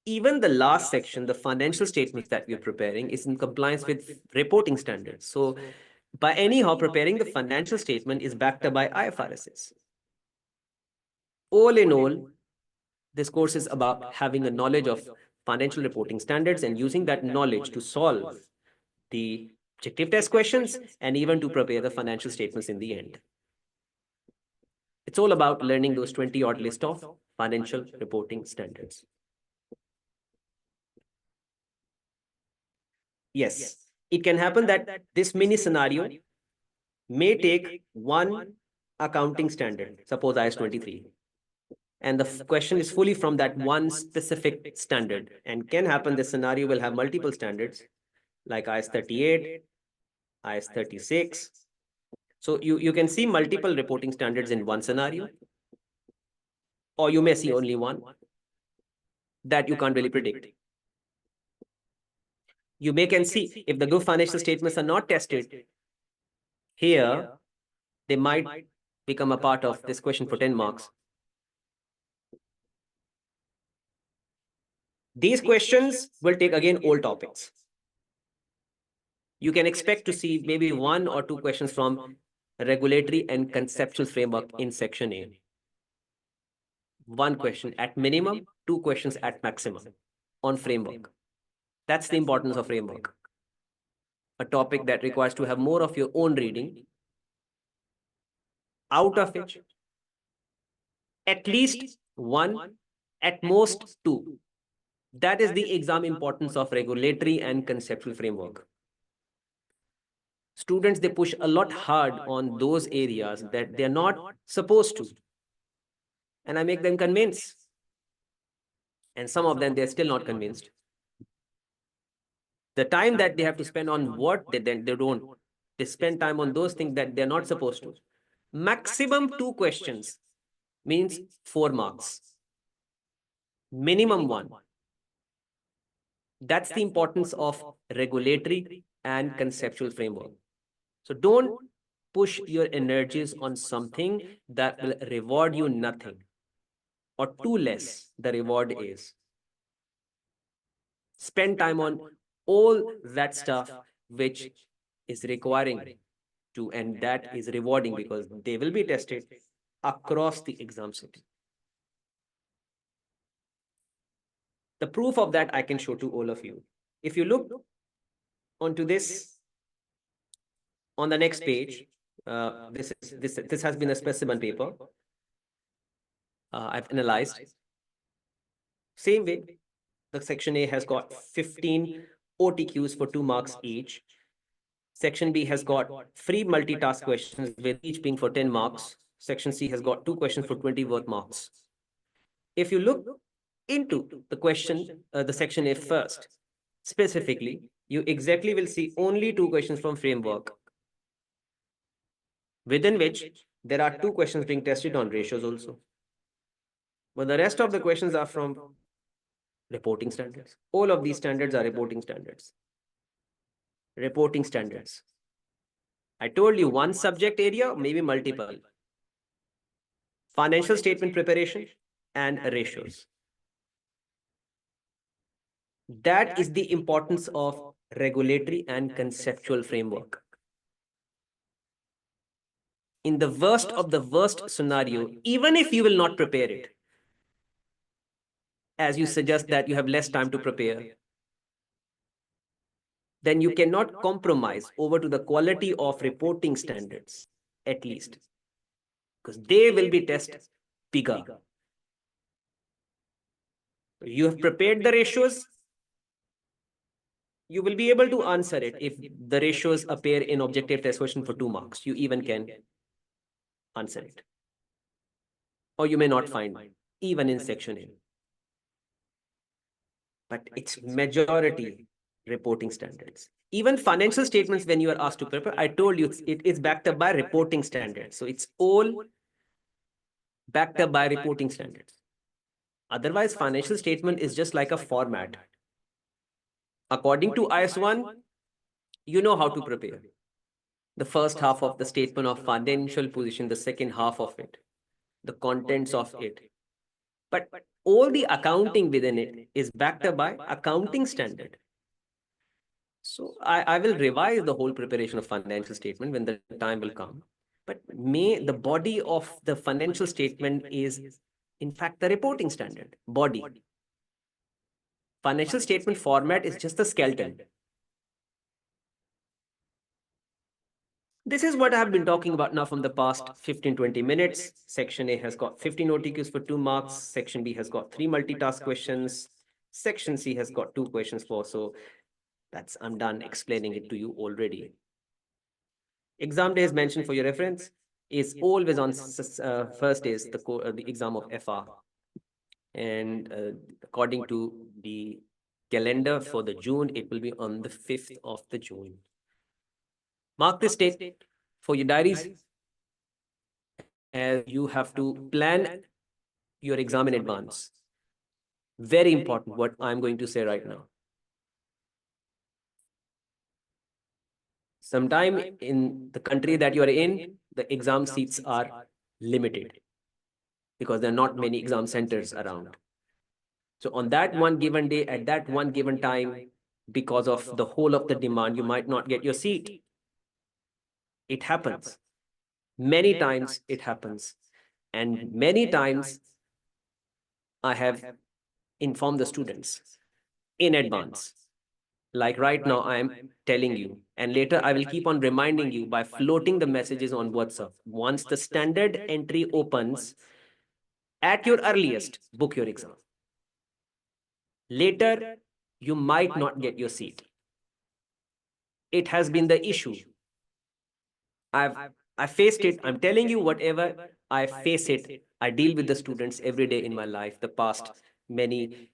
Even the last section, the financial statements that we're preparing, is in compliance with reporting standards. So by anyhow, preparing the financial statement is backed up by IFRSs. All in all, this course is about having a knowledge of financial reporting standards and using that knowledge to solve the objective test questions and even to prepare the financial statements in the end. It's all about learning those 20-odd list of financial reporting standards. Yes, it can happen that this mini scenario may take one accounting standard, suppose IS 23. And the question is fully from that one specific standard. And can happen this scenario will have multiple standards like IS 38, IS 36. So you can see multiple reporting standards in one scenario, or you may see only one that you can't really predict. You may can see if the group financial statements are not tested here, they might become a part of this question for 10 marks. These questions will take again old topics. You can expect to see maybe one or two questions from regulatory and conceptual framework in section A. One question at minimum, two questions at maximum on framework. That's the importance of framework. A topic that requires to have more of your own reading, out of which at least one, at most two. That is the exam importance of regulatory and conceptual framework. Students, they push a lot hard on those areas that they're not supposed to. And I make them convinced. And some of them, they're still not convinced. The time that they have to spend on what they don't, they spend time on those things that they're not supposed to. Maximum two questions means 4 marks. Minimum one. That's the importance of regulatory and conceptual framework. So don't push your energies on something that will reward you nothing or too less the reward is. Spend time on all that stuff which is requiring to, and that is rewarding because they will be tested across the exam city. The proof of that I can show to all of you. If you look onto this on the next page, this has been a specimen paper. I've analyzed. Same way, the section A has got 15 OTQs for 2 marks each. Section B has got 3 multitask questions with each being for 10 marks. Section C has got 2 questions for 20 worth marks. If you look into the question, the section A first, specifically, you exactly will see only 2 questions from framework, within which there are 2 questions being tested on ratios also. But the rest of the questions are from reporting standards. All of these standards are reporting standards. Reporting standards. I told you one subject area, maybe multiple. Financial statement preparation and ratios. That is the importance of regulatory and conceptual framework. In the worst of the worst scenario, even if you will not prepare it, as you suggest that you have less time to prepare, then you cannot compromise over to the quality of reporting standards, at least, because they will be tested bigger. You have prepared the ratios, you will be able to answer it. If the ratios appear in objective test question for 2 marks, you even can answer it. Or you may not find even in section A. But it's majority reporting standards. Even financial statements, when you are asked to prepare, I told you it is backed up by reporting standards. So it's all backed up by reporting standards. Otherwise, financial statement is just like a format. According to IS1, you know how to prepare. The first half of the statement of financial position, the second half of it, the contents of it. But all the accounting within it is backed up by accounting standard. So I will revise the whole preparation of financial statement when the time will come. But the body of the financial statement is, in fact, the reporting standard body. Financial statement format is just the skeleton. This is what I have been talking about now from the past 15-20 minutes. Section A has got 15 OTQs for 2 marks. Section B has got 3 multitask questions. Section C has got 2 questions for. So I'm done explaining it to you already. Exam days mentioned for your reference is always on first is the exam of FR, and according to the calendar for the June, it will be on the 5th of the June. Mark this date for your diaries, as you have to plan your exam in advance. Very important what I'm going to say right now. Sometime in the country that you are in, the exam seats are limited because there are not many exam centers around. So on that one given day, at that one given time, because of the whole of the demand, you might not get your seat. It happens. Many times it happens. And many times I have informed the students in advance. Like right now, I am telling you, and later I will keep on reminding you by floating the messages on WhatsApp. Once the standard entry opens, at your earliest, book your exam. Later, you might not get your seat. It has been the issue. I've I faced it. I'm telling you, whatever I face it, I deal with the students every day in my life, the past many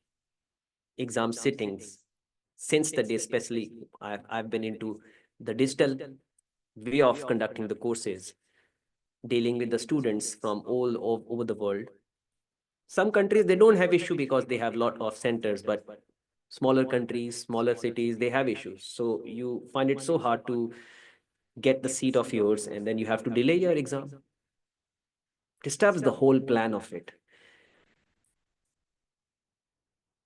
exam sittings. Since the day, especially, I've been into the digital way of conducting the courses, dealing with the students from over the world. Some countries, they don't have issue because they have a lot of centers, but smaller countries, smaller cities, they have issues. So you find it so hard to get the seat of yours, and then you have to delay your exam. Disturbs the whole plan of it.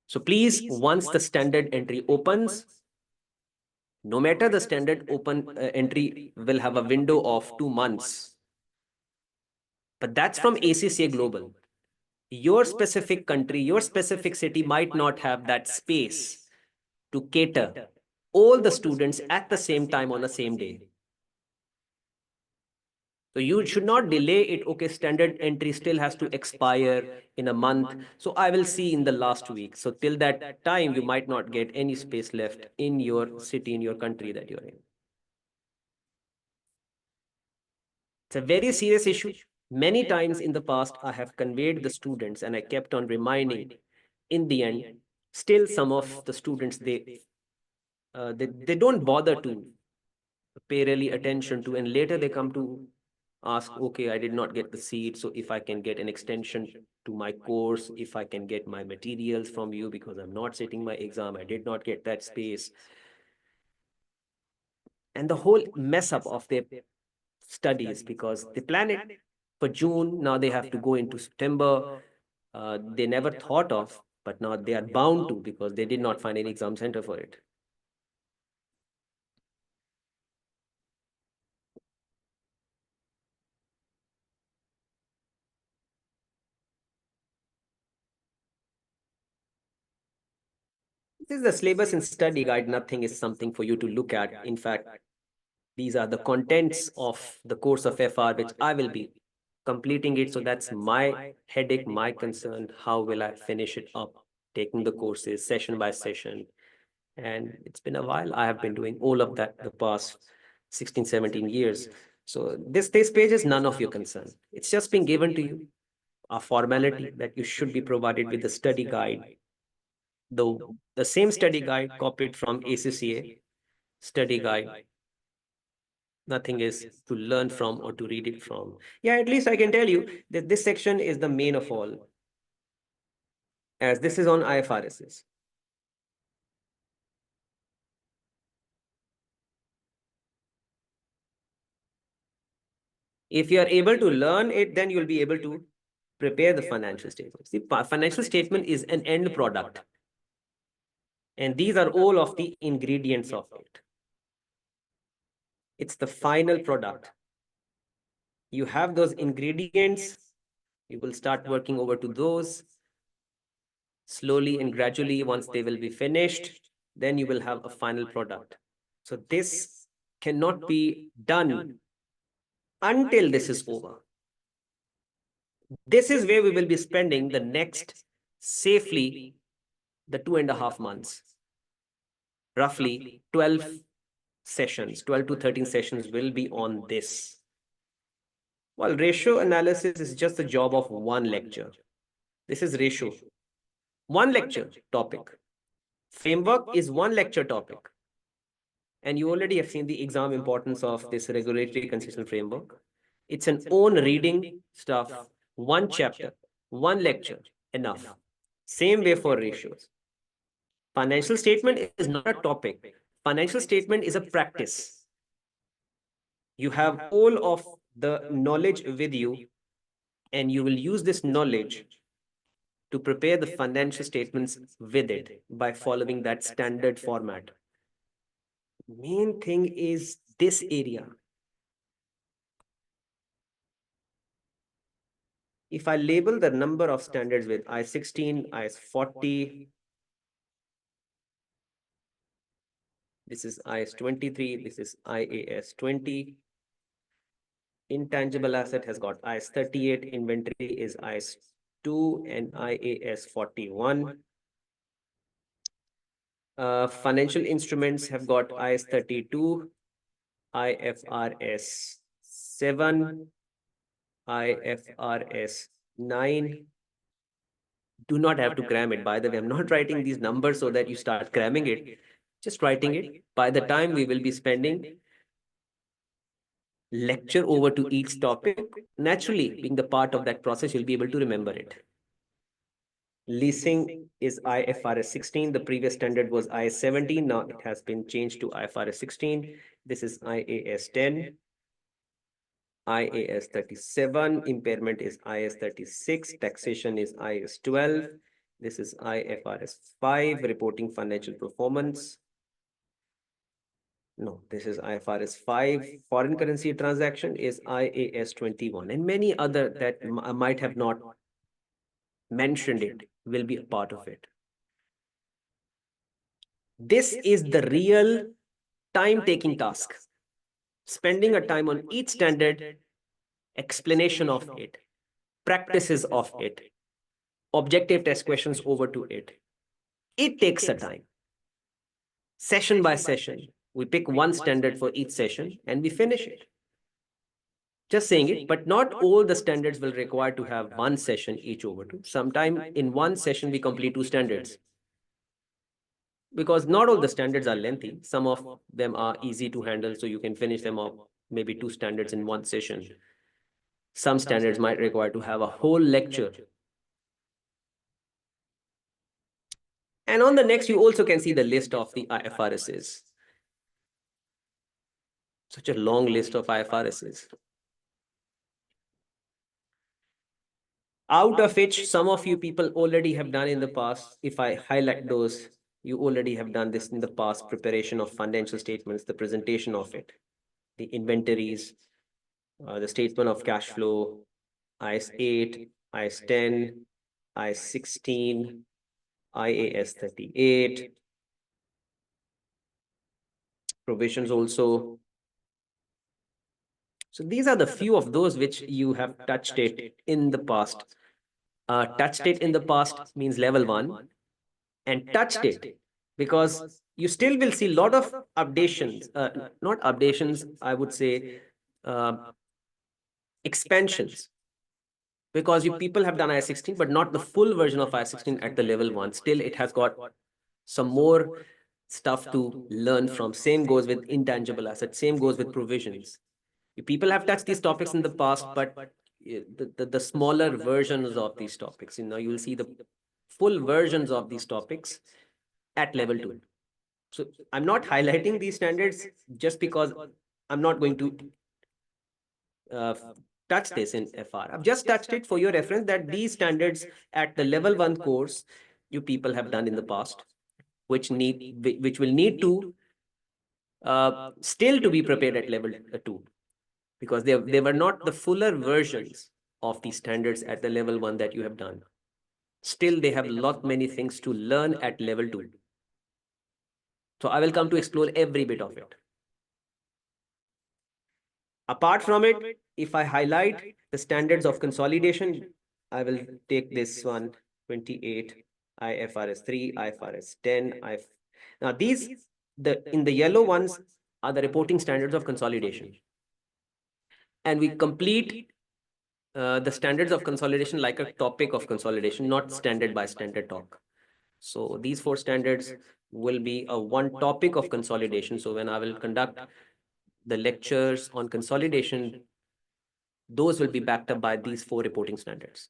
So please, once the standard entry opens, no matter the standard open entry will have a window of 2 months, but that's from ACCA Global. Your specific country, your specific city might not have that space to cater all the students at the same time on the same day. So you should not delay it. Okay, standard entry still has to expire in a month. So I will see in the last week. So till that time, you might not get any space left in your city, in your country that you're in. It's a very serious issue. Many times in the past, I have conveyed the students and I kept on reminding. In the end, still some of the students, they don't bother to pay really attention to, and later they come to ask, okay, I did not get the seat, so if I can get an extension to my course, if I can get my materials from you, because I'm not sitting my exam, I did not get that space. And the whole mess up of their studies, because they plan it for June, now they have to go into September. They never thought of, but now they are bound to, because they did not find any exam center for it. This is the syllabus and study guide. Nothing is something for you to look at. In fact, these are the contents of the course of FR, which I will be completing it. So that's my headache, my concern. How will I finish it up? Taking the courses session by session. And it's been a while. I have been doing all of that the past 16, 17 years. So this page is none of your concern. It's just been given to you, a formality that you should be provided with the study guide. The same study guide copied from ACCA study guide. Nothing is to learn from or to read it from. Yeah, at least I can tell you that this section is the main of all, as this is on IFRSs. If you are able to learn it, then you'll be able to prepare the financial statements. The financial statement is an end product. And these are all of the ingredients of it. It's the final product. You have those ingredients, you will start working over to those. Slowly and gradually, once they will be finished, then you will have a final product. So this cannot be done until this is over. This is where we will be spending the next safely the 2.5 months. roughly 12 sessions, 12 to 13 sessions will be on this. While ratio analysis is just the job of one lecture. This is ratio. One lecture topic. Framework is one lecture topic. And you already have seen the exam importance of this regulatory consistent framework. It's an own reading stuff, one chapter, one lecture, enough. Same way for ratios. Financial statement is not a topic. Financial statement is a practice. You have all of the knowledge with you, and you will use this knowledge to prepare the financial statements with it by following that standard format. Main thing is this area. If I label the number of standards with I-16, IS-40, this is IS-23, this is IAS-20. Intangible asset has got IS-38, inventory is IS-2 and IAS-41. Financial instruments have got IS-32, IFRS 7, IFRS 9. Do not have to cram it. By the way, I'm not writing these numbers so that you start cramming it. Just writing it. By the time we will be spending lecture over to each topic, naturally, being the part of that process, you'll be able to remember it. Leasing is IFRS 16. The previous standard was IS 17. Now it has been changed to IFRS 16. This is IAS 10. IAS 37. Impairment is IS 36. Taxation is IS 12. This is IFRS 5. Reporting financial performance. No, this is IFRS 5. Foreign currency transaction is IAS 21. And many other that might have not mentioned it will be a part of it. This is the real time-taking task. Spending a time on each standard, explanation of it, practices of it, objective test questions over to it. It takes a time. Session by session, we pick one standard for each session and we finish it. Just saying it, but not all the standards will require to have one session each over to. Sometime in one session, we complete two standards. Because not all the standards are lengthy. Some of them are easy to handle, so you can finish them off, maybe two standards in one session. Some standards might require to have a whole lecture. And on the next, you also can see the list of the IFRSs. Such a long list of IFRSs. Out of which some of you people already have done in the past. If I highlight those, you already have done this in the past: preparation of financial statements, the presentation of it, the inventories, the statement of cash flow, IS 8, IS 10, IS 16, IAS 38, provisions also. So these are the few of those which you have touched it in the past. Touched it in the past means level 1, and touched it because you still will see a lot of updations, not updations, I would say expansions, because you people have done IS-16, but not the full version of IS-16 at the level 1. Still, it has got some more stuff to learn from. Same goes with intangible assets. Same goes with provisions. You people have touched these topics in the past, but the smaller versions of these topics, you will see the full versions of these topics at level 2. So I'm not highlighting these standards just because I'm not going to touch this in FR. I've just touched it for your reference that these standards at the level 1 course you people have done in the past, which will need to still to be prepared at level 2, because they were not the fuller versions of these standards at the level 1 that you have done. Still, they have many things to learn at level 2. So I will come to explore every bit of it. Apart from it, if I highlight the standards of consolidation, I will take this one, 28, IFRS 3, IFRS 10. Now, these in the yellow ones are the reporting standards of consolidation. And we complete the standards of consolidation like a topic of consolidation, not standard by standard talk. So these four standards will be a one topic of consolidation. So when I will conduct the lectures on consolidation, those will be backed up by these four reporting standards.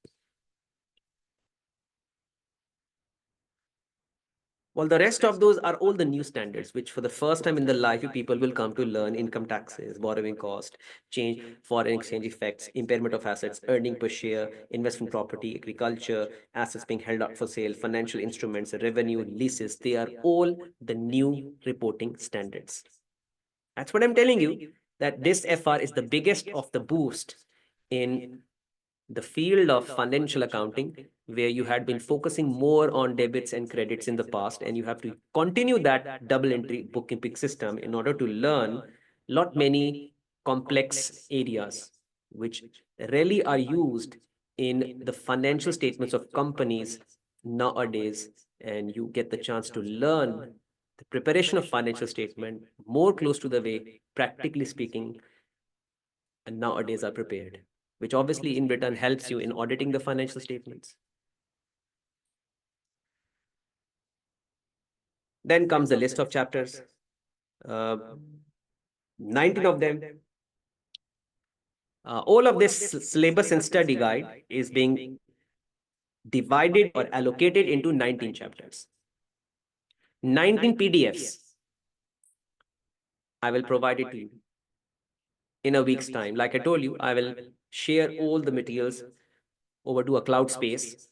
Well, the rest of those are all the new standards, which for the first time in their life, you people will come to learn: income taxes, borrowing cost, change, foreign exchange effects, impairment of assets, earning per share, investment property, agriculture, assets being held out for sale, financial instruments, revenue, leases. They are all the new reporting standards. That's what I'm telling you, that this FR is the biggest of the boost in the field of financial accounting, where you had been focusing more on debits and credits in the past, and you have to continue that double entry bookkeeping system in order to learn lot many complex areas which really are used in the financial statements of companies nowadays. And you get the chance to learn the preparation of financial statement more close to the way, practically speaking, and nowadays are prepared, which obviously in return helps you in auditing the financial statements. Then comes the list of chapters, uh, 19 of them. All of this syllabus and study guide is being divided or allocated into 19 chapters. 19 PDFs. I will provide it to you in a week's time. Like I told you, I will share all the materials over to a cloud space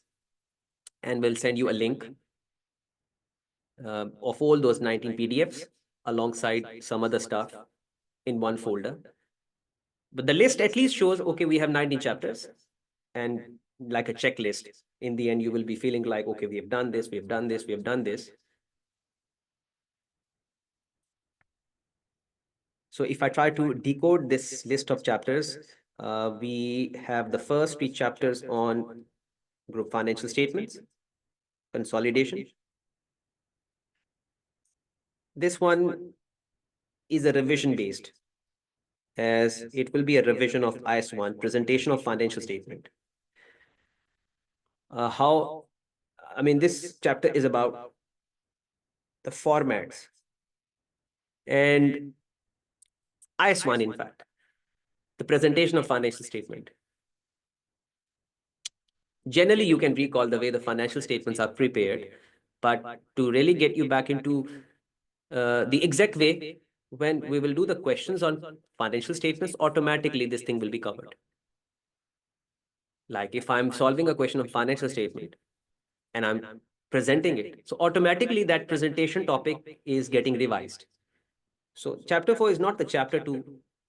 and will send you a link of all those 19 PDFs alongside some other stuff in one folder. But the list at least shows, okay, we have 19 chapters and like a checklist. In the end, you will be feeling like, okay, we have done this, we have done this, we have done this. So if I try to decode this list of chapters, we have the first three chapters on group financial statements, consolidation. This one is a revision based, as it will be a revision of IS1, presentation of financial statement. This chapter is about the formats and IS1, in fact, the presentation of financial statement. Generally, you can recall the way the financial statements are prepared, but to really get you back into the exact way, when we will do the questions on financial statements, automatically this thing will be covered. Like if I'm solving a question of financial statement and I'm presenting it, so automatically that presentation topic is getting revised. So chapter 4 is not the chapter to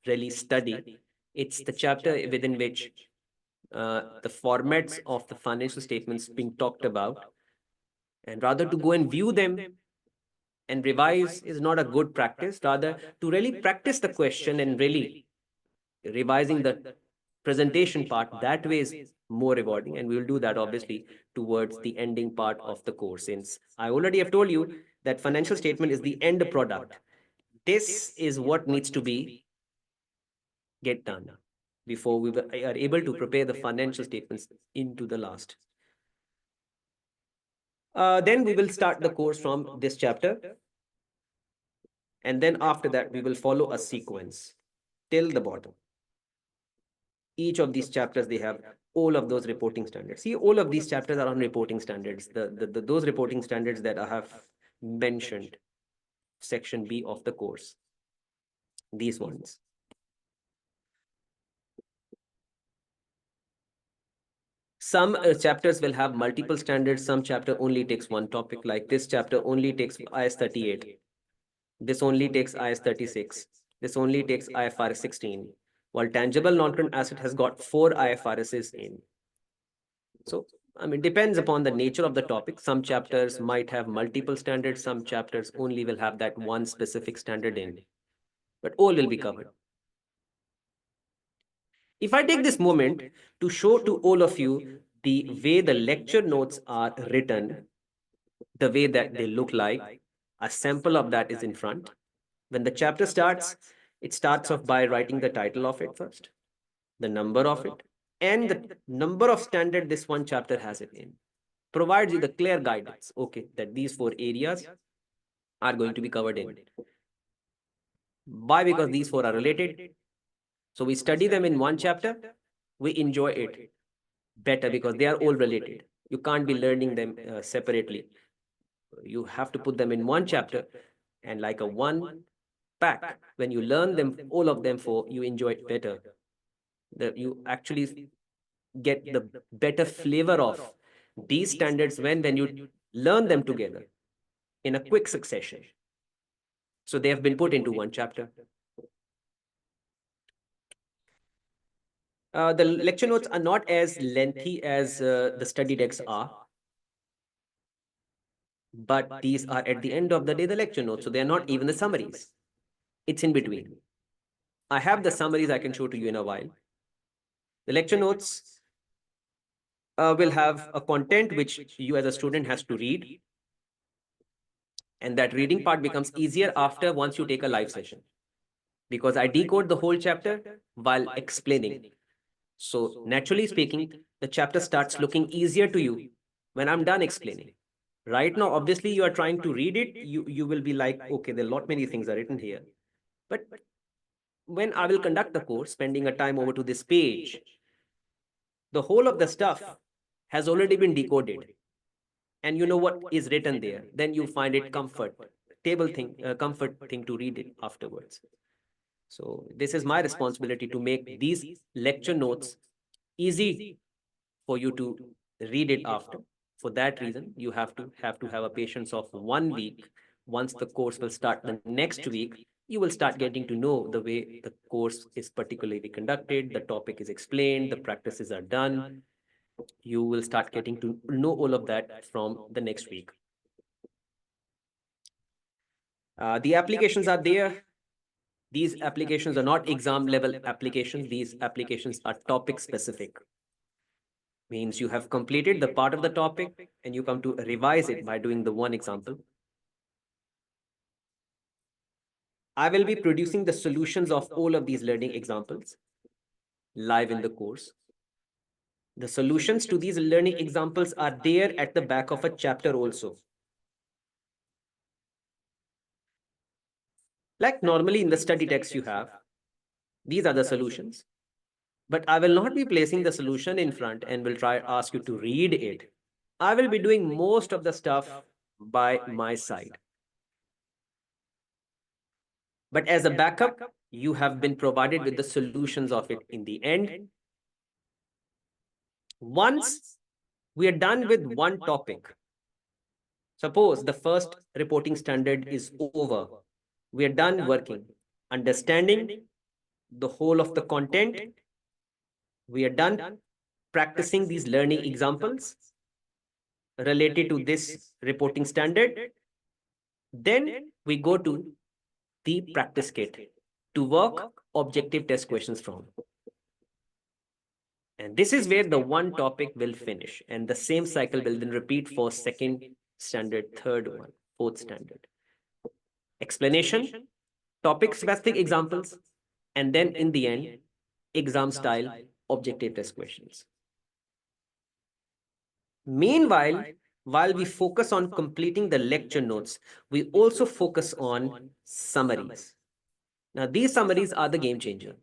really study. It's the chapter within which the formats of the financial statements being talked about, and rather to go and view them and revise is not a good practice. Rather, to really practice the question and really revising the presentation part, that way is more rewarding. And we will do that obviously towards the ending part of the course, since I already have told you that financial statement is the end product. This is what needs to be get done before we are able to prepare the financial statements into the last. Then we will start the course from this chapter. And then after that, we will follow a sequence till the bottom. Each of these chapters, they have all of those reporting standards. See, all of these chapters are on reporting standards. Those reporting standards that I have mentioned, section B of the course, these ones. Some chapters will have multiple standards. Some chapter only takes one topic. Like this chapter only takes IS 38. This only takes IS 36. This only takes IFRS 16. While tangible non-current asset has got 4 IFRSs in. So, depends upon the nature of the topic. Some chapters might have multiple standards. Some chapters only will have that one specific standard in. But all will be covered. If I take this moment to show to all of you the way the lecture notes are written, the way that they look like, A sample of that is in front. When the chapter starts, it starts off by writing the title of it first, the number of it, and the number of standard this one chapter has it in. Provides you the clear guidance, okay, that these 4 areas are going to be covered in. Why? Because these 4 are related. So we study them in one chapter, we enjoy it better because they are all related. You can't be learning them separately. You have to put them in one chapter, and like a one pack, when you learn them, all of them, for you enjoy it better. You actually get the better flavor of these standards when you learn them together in a quick succession. So they have been put into one chapter. The lecture notes are not as lengthy as the study decks are, but these are at the end of the day the lecture notes, so they are not even the summaries. It's in between. I have the summaries I can show to you in a while. The lecture notes will have a content which you as a student has to read, and that reading part becomes easier after once you take a live session, because I decode the whole chapter while explaining. So naturally speaking, the chapter starts looking easier to you when I'm done explaining. Right now, obviously, you are trying to read it. You will be like, okay, there are a lot many things are written here. But when I will conduct the course, spending a time over to this page, the whole of the stuff has already been decoded, and you know what is written there. Then you find it comfort thing to read it afterwards. So this is my responsibility to make these lecture notes easy for you to read it after. For that reason, you have a patience of 1 week. Once the course will start the next week, you will start getting to know the way the course is particularly conducted, the topic is explained, the practices are done. You will start getting to know all of that from the next week. The applications are there. These applications are not exam level applications. These applications are topic specific. Means you have completed the part of the topic and you come to revise it by doing the one example. I will be producing the solutions of all of these learning examples live in the course. The solutions to these learning examples are there at the back of a chapter also. Like normally in the study text you have, these are the solutions. But I will not be placing the solution in front and will try ask you to read it. I will be doing most of the stuff by my side. But as a backup, you have been provided with the solutions of it in the end. Once we are done with one topic, suppose the first reporting standard is over, we are done working, understanding the whole of the content, we are done practicing these learning examples related to this reporting standard, then we go to the practice kit to work objective test questions from. And this is where the one topic will finish. And the same cycle will then repeat for second standard, third one, fourth standard. Explanation, topic specific examples, and then in the end, exam style objective test questions. Meanwhile, while we focus on completing the lecture notes, we also focus on summaries. Now, these summaries are the game changer.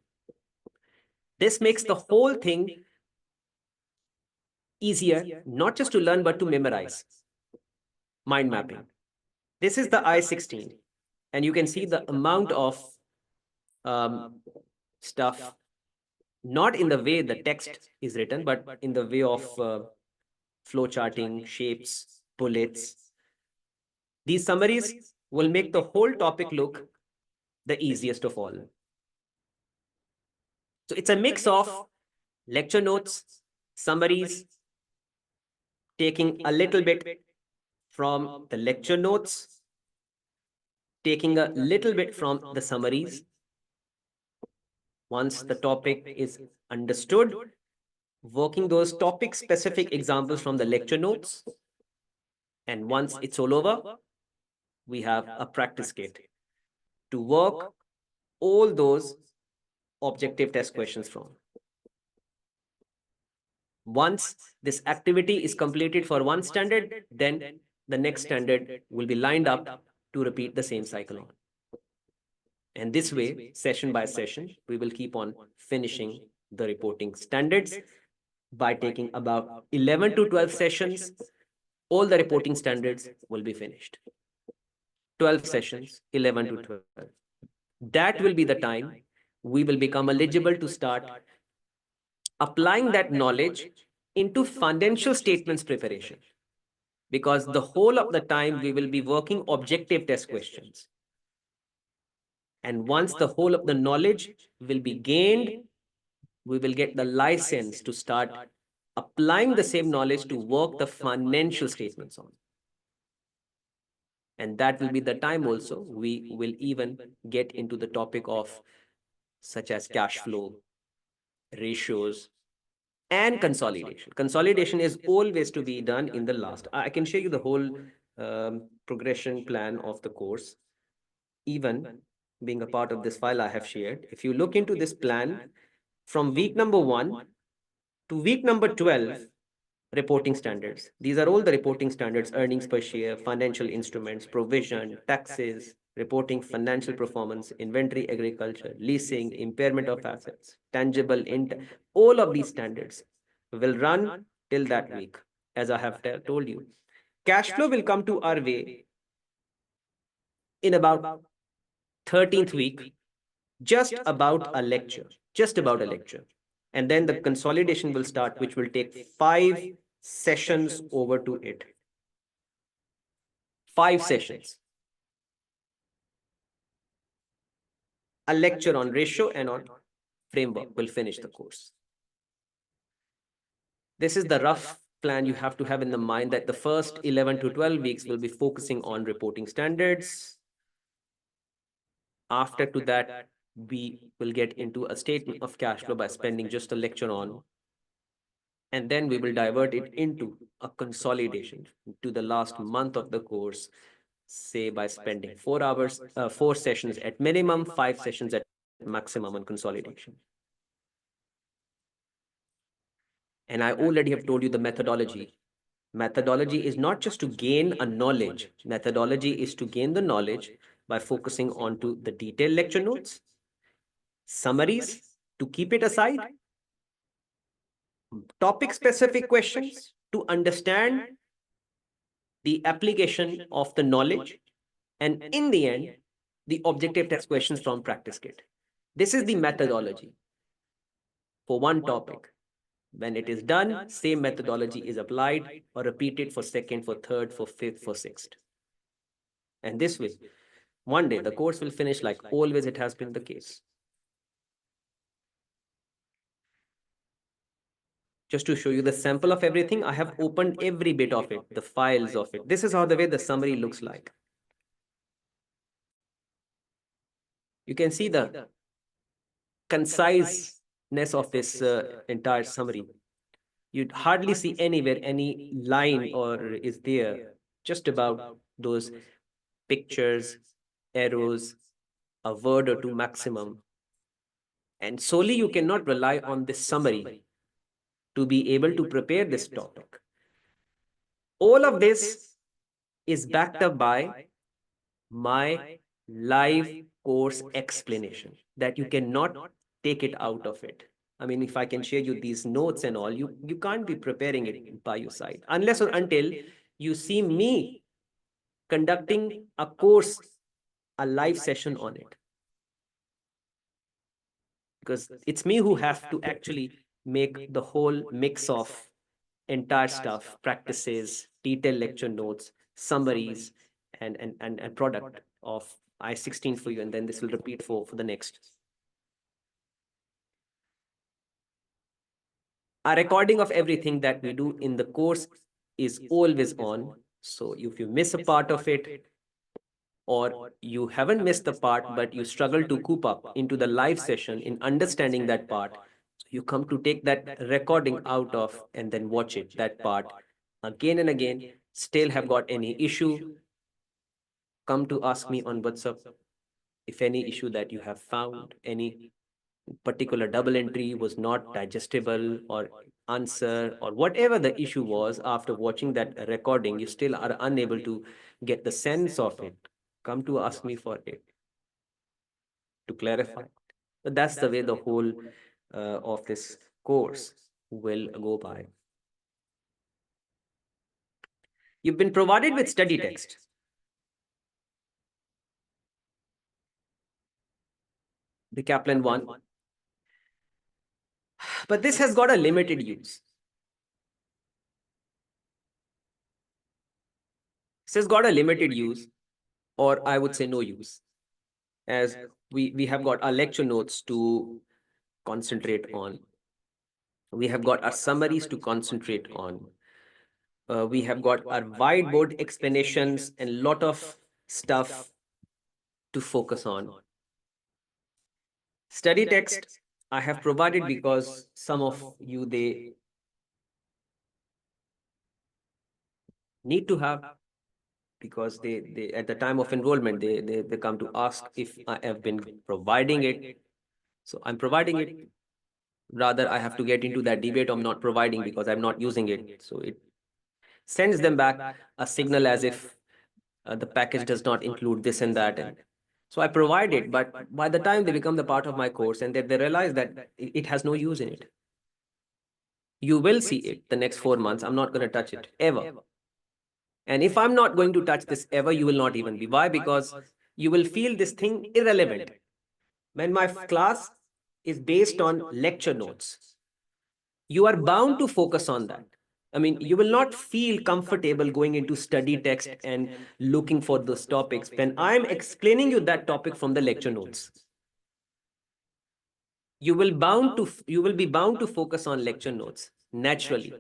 This makes the whole thing easier, not just to learn, but to memorize. Mind mapping. This is the I-16, and you can see the amount of stuff, not in the way the text is written, but in the way of flow charting, shapes, bullets. These summaries will make the whole topic look the easiest of all. So it's a mix of lecture notes, summaries, taking a little bit from the lecture notes, taking a little bit from the summaries. Once the topic is understood, working those topic specific examples from the lecture notes. And once it's all over, we have a practice kit to work all those objective test questions from. Once this activity is completed for one standard, then the next standard will be lined up to repeat the same cycle on. And this way, session by session, we will keep on finishing the reporting standards by taking about 11 to 12 sessions. All the reporting standards will be finished. 12 sessions, 11 to 12. That will be the time we will become eligible to start applying that knowledge into financial statements preparation. Because the whole of the time we will be working objective test questions. And once the whole of the knowledge will be gained, we will get the license to start applying the same knowledge to work the financial statements on. And that will be the time also we will even get into the topic of such as cash flow, ratios, and consolidation. Consolidation is always to be done in the last. I can show you the whole progression plan of the course. Even being a part of this file I have shared, if you look into this plan from week number 1 to week number 12, reporting standards. These are all the reporting standards: earnings per share, financial instruments, provision, taxes, reporting financial performance, inventory, agriculture, leasing, impairment of assets, tangible, all of these standards will run till that week, as I have told you. Cash flow will come to our way in about 13th week, just about a lecture, just about a lecture. And then the consolidation will start, which will take 5 sessions over to it. 5 sessions. A lecture on ratio and on framework will finish the course. This is the rough plan you have to have in the mind, that the first 11 to 12 weeks will be focusing on reporting standards. After to that, we will get into a statement of cash flow by spending just a lecture on. And then we will divert it into a consolidation to the last month of the course, say by spending 4 hours, 4 sessions at minimum, 5 sessions at maximum on consolidation. And I already have told you the methodology. Methodology is not just to gain a knowledge. Methodology is to gain the knowledge by focusing on to the detailed lecture notes, summaries to keep it aside, topic specific questions to understand the application of the knowledge, and in the end, the objective test questions from practice kit. This is the methodology for one topic. When it is done, same methodology is applied or repeated for second, for third, for fifth, for sixth. And this way, one day the course will finish like always it has been the case. Just to show you the sample of everything, I have opened every bit of it, the files of it. This is how the way the summary looks like. You can see the conciseness of this entire summary. You'd hardly see anywhere any line or is there, just about those pictures, arrows, a word or two maximum. And solely you cannot rely on this summary to be able to prepare this topic. All of this is backed up by my live course explanation, that you cannot take it out of it. I mean, if I can share you these notes and all, you can't be preparing it by your side unless or until you see me conducting a course, a live session on it. Because it's me who have to actually make the whole mix of entire stuff, practices, detailed lecture notes, summaries, and product of I-16 for you, and then this will repeat for the next. A recording of everything that we do in the course is always on. So if you miss a part of it, or you haven't missed the part, but you struggle to coop up into the live session in understanding that part, you come to take that recording out of and then watch it, that part again and again, still have got any issue, come to ask me on WhatsApp if any issue that you have found, any particular double entry was not digestible, or answer, or whatever the issue was. After watching that recording, you still are unable to get the sense of it, come to ask me for it to clarify. But that's the way the whole of this course will go by. You've been provided with study text. The Kaplan one, but this has got a limited use. This has got a limited use, or I would say no use, as we have got our lecture notes to concentrate on. We have got our summaries to concentrate on. We have got our whiteboard explanations and lot of stuff to focus on. Study text I have provided because some of you, they need to have, because they at the time of enrollment, they come to ask if I have been providing it. So I'm providing it. Rather, I have to get into that debate of not providing because I'm not using it. So it sends them back a signal as if the package does not include this and that. And so I provide it, but by the time they become the part of my course and they realize that it has no use in it. You will see it the next 4 months. I'm not going to touch it ever. And if I'm not going to touch this ever, you will not even be. Why? Because you will feel this thing irrelevant. When my class is based on lecture notes, you are bound to focus on that. I mean, you will not feel comfortable going into study text and looking for those topics when I'm explaining you that topic from the lecture notes. You will be bound to focus on lecture notes naturally,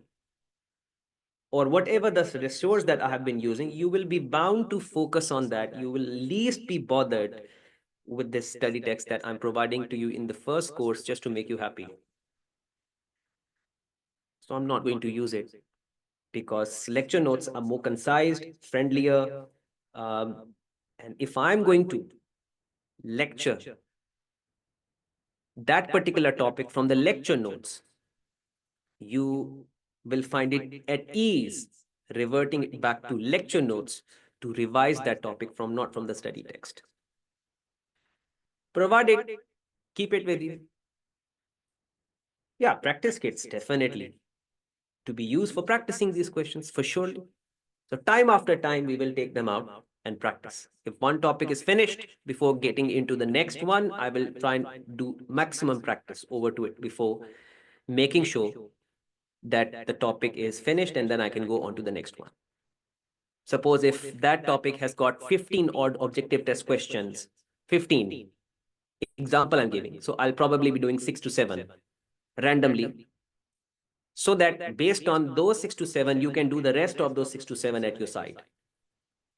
or whatever the resource that I have been using. You will be bound to focus on that. You will least be bothered with this study text that I'm providing to you in the first course just to make you happy. So I'm not going to use it, because lecture notes are more concise, friendlier. And if I'm going to lecture that particular topic from the lecture notes, you will find it at ease reverting it back to lecture notes to revise that topic from, not from the study text. Provide it, keep it with you. Yeah, practice kits, definitely, to be used for practicing these questions for sure. So time after time, we will take them out and practice. If one topic is finished, before getting into the next one, I will try and do maximum practice over to it before making sure that the topic is finished, and then I can go on to the next one. Suppose if that topic has got 15 odd objective test questions, 15 example I'm giving. So I'll probably be doing 6 to 7 randomly, so that based on those 6 to 7, you can do the rest of those 6 to 7 at your side,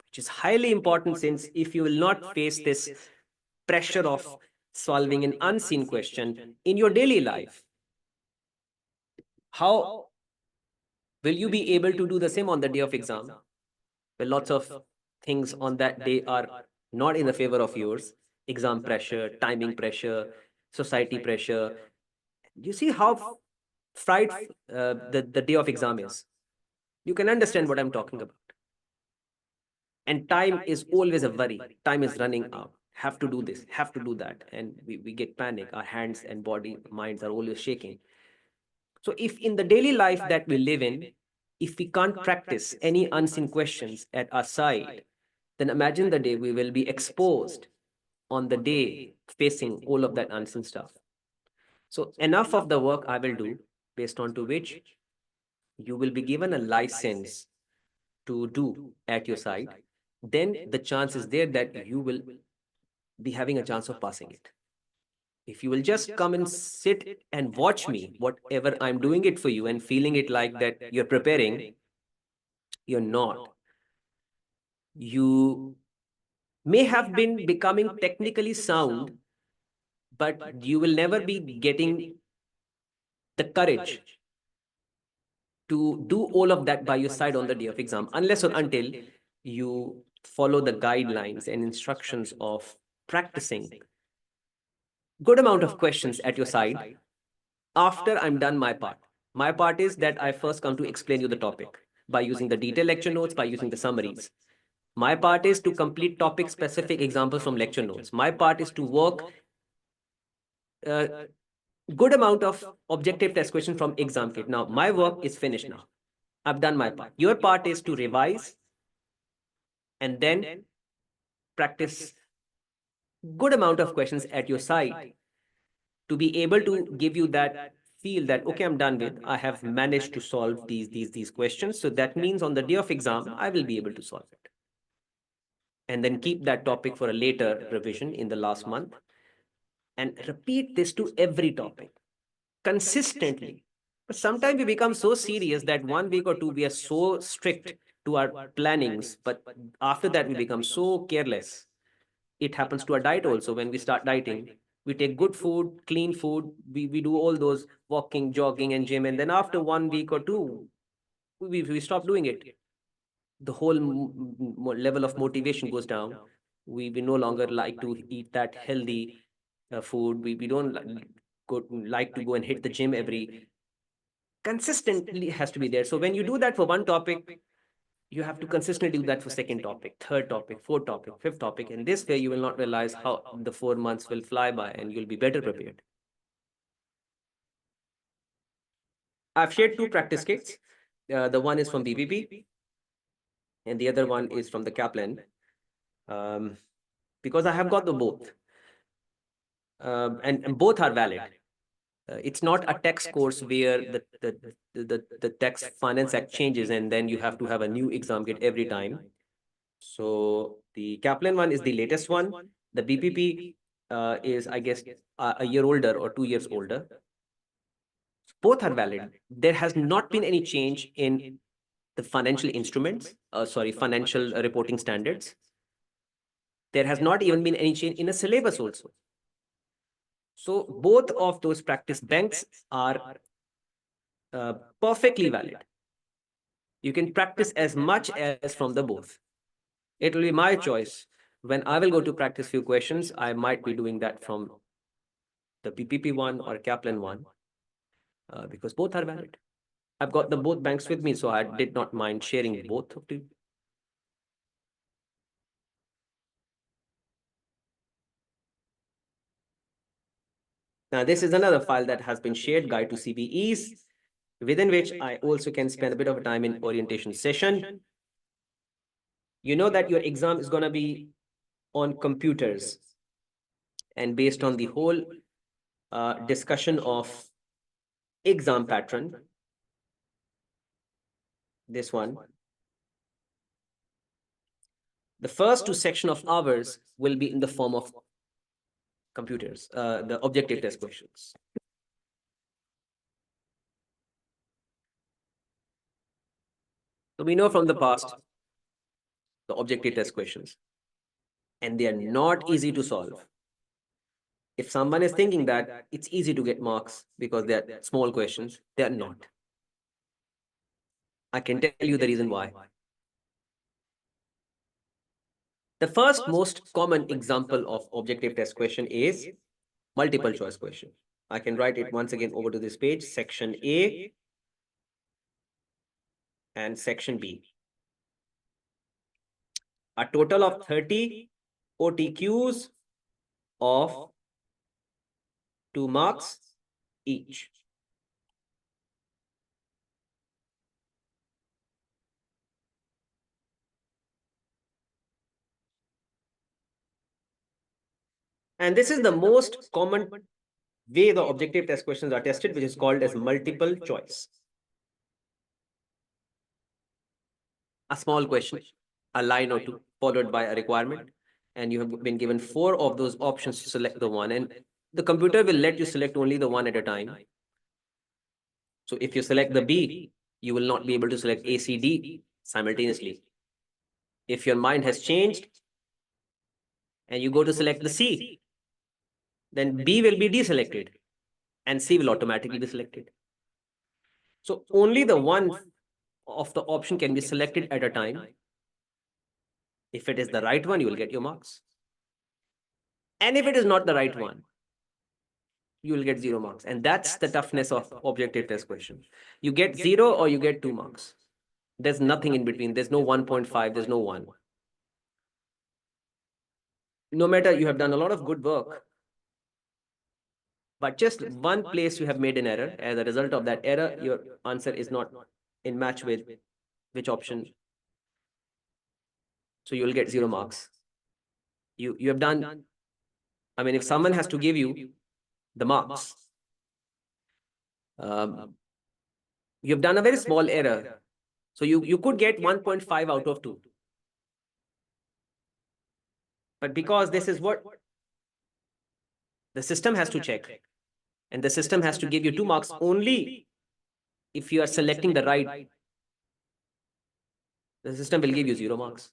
which is highly important, since if you will not face this pressure of solving an unseen question in your daily life, how will you be able to do the same on the day of exam? Well, lots of things on that day are not in the favor of yours. Exam pressure, timing pressure, society pressure. You see how fright the day of exam is. You can understand what I'm talking about. And time is always a worry. Time is running out. Have to do this, have to do that. And we get panic. Our hands and body, minds are always shaking. So if in the daily life that we live in, if we can't practice any unseen questions at our side, then imagine the day we will be exposed on the day facing all of that unseen stuff. So enough of the work I will do, based on to which you will be given a license to do at your side. Then the chance is there that you will be having a chance of passing it. If you will just come and sit and watch me, whatever I'm doing it for you, and feeling it like that you're preparing, you're not. You may have been becoming technically sound, but you will never be getting the courage to do all of that by your side on the day of exam, unless or until you follow the guidelines and instructions of practicing good amount of questions at your side after I'm done my part. My part is that I first come to explain you the topic by using the detailed lecture notes, by using the summaries. My part is to complete topic specific examples from lecture notes. My part is to work good amount of objective test question from exam kit. Now, my work is finished now. I've done my part. Your part is to revise and then practice good amount of questions at your side to be able to give you that feel that, okay, I'm done with, I have managed to solve these questions. So that means on the day of exam, I will be able to solve it. And then keep that topic for a later revision in the last month. And repeat this to every topic consistently. But sometimes we become so serious that 1 week or two, we are so strict to our plannings. But after that, we become so careless. It happens to our diet also. When we start dieting, we take good food, clean food. We do all those walking, jogging, and gym. And then after 1 week or two, we stop doing it. The whole level of motivation goes down. We no longer like to eat that healthy food. We don't like to go and hit the gym every consistently has to be there. So when you do that for one topic, you have to consistently do that for second topic, third topic, fourth topic, fifth topic. And this way you will not realize how the 4 months will fly by and you'll be better prepared. I've shared two practice kits. The one is from BBP and the other one is from the Kaplan. Because I have got the both. And both are valid. It's not a tax course where the Tax Finance Act changes and then you have to have a new exam kit every time. So the Kaplan one is the latest one. The BPP is, I guess, a year older or 2 years older. Both are valid. There has not been any change in the financial instruments, financial reporting standards. There has not even been any change in a syllabus also. So both of those practice banks are perfectly valid. You can practice as much as from the both. It will be my choice. When I will go to practice few questions, I might be doing that from the PPP one or Kaplan one, because both are valid. I've got the both banks with me, so I did not mind sharing both of you. Now, this is another file that has been shared, Guide to CBEs, within which I also can spend a bit of time in orientation session. You know that your exam is going to be on computers. And based on the whole discussion of exam pattern, this one, the first two section of ours will be in the form of computers, the objective test questions. So we know from the past the objective test questions, and they are not easy to solve. If someone is thinking that it's easy to get marks because they're small questions, they are not. I can tell you the reason why. The first most common example of objective test question is multiple choice question. I can write it once again over to this page, section A and section B. A total of 30 OTQs of 2 marks each. And this is the most common way the objective test questions are tested, which is called as multiple choice. A small question, a line or two, followed by a requirement, and you have been given 4 of those options to select the one, and the computer will let you select only the one at a time. So if you select the B, you will not be able to select A, C, D simultaneously. If your mind has changed and you go to select the C, then B will be deselected and C will automatically be selected. So only the one of the option can be selected at a time. If it is the right one, you will get your marks. And if it is not the right one, you will get 0 marks. And that's the toughness of objective test question. You get 0 or you get 2 marks. There's nothing in between. There's no 1.5, there's no 1. No matter you have done a lot of good work, but just one place you have made an error. As a result of that error, your answer is not in match with which option. So you will get 0 marks. You have done, I mean, if someone has to give you the marks, you have done a very small error. So you could get 1.5 out of 2. But because this is what the system has to check, and the system has to give you 2 marks only if you are selecting the right, the system will give you 0 marks.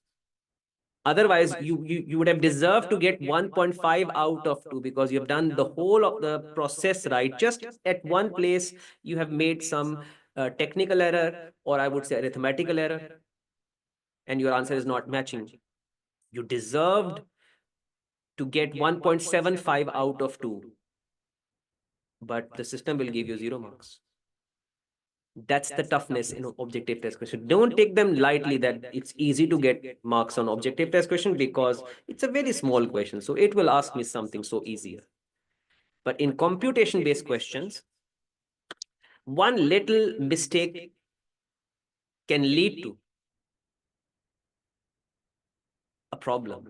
Otherwise, you would have deserved to get 1.5 out of 2 because you have done the whole of the process right. Just at one place, you have made some technical error, or I would say arithmetical error, and your answer is not matching. You deserved to get 1.75 out of 2, but the system will give you 0 marks. That's the toughness in objective test question. Don't take them lightly that it's easy to get marks on objective test question because it's a very small question. So it will ask me something so easier. But in computation based questions, one little mistake can lead to a problem.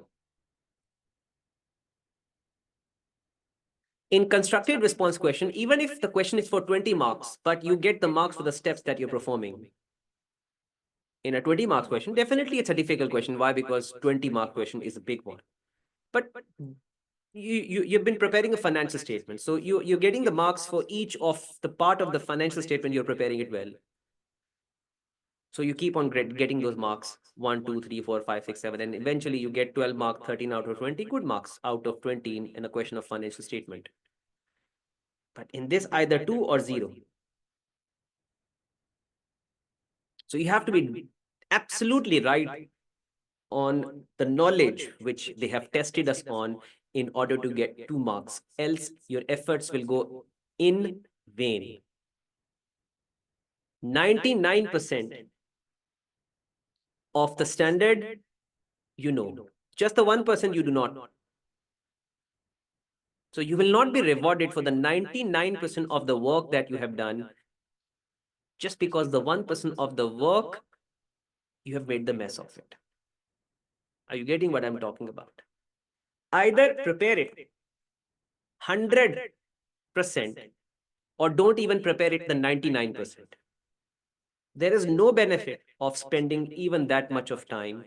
In constructed response question, even if the question is for 20 marks, but you get the marks for the steps that you're performing. In a 20 marks question, definitely it's a difficult question. Why? Because 20-mark question is a big one. But you've been preparing a financial statement. So you're getting the marks for each of the part of the financial statement, you're preparing it well. So you keep on getting those marks, 1, 2, 3, 4, 5, 6, 7, and eventually you get 12 marks, 13 out of 20, good marks out of 20 in a question of financial statement. But in this, either 2 or 0. So you have to be absolutely right on the knowledge which they have tested us on in order to get 2 marks. Else your efforts will go in vain. 99% of the standard, you know. Just the 1% you do not. So you will not be rewarded for the 99% of the work that you have done just because the 1% of the work you have made the mess of it. Are you getting what I'm talking about? Either prepare it 100% or don't even prepare it the 99%. There is no benefit of spending even that much of time.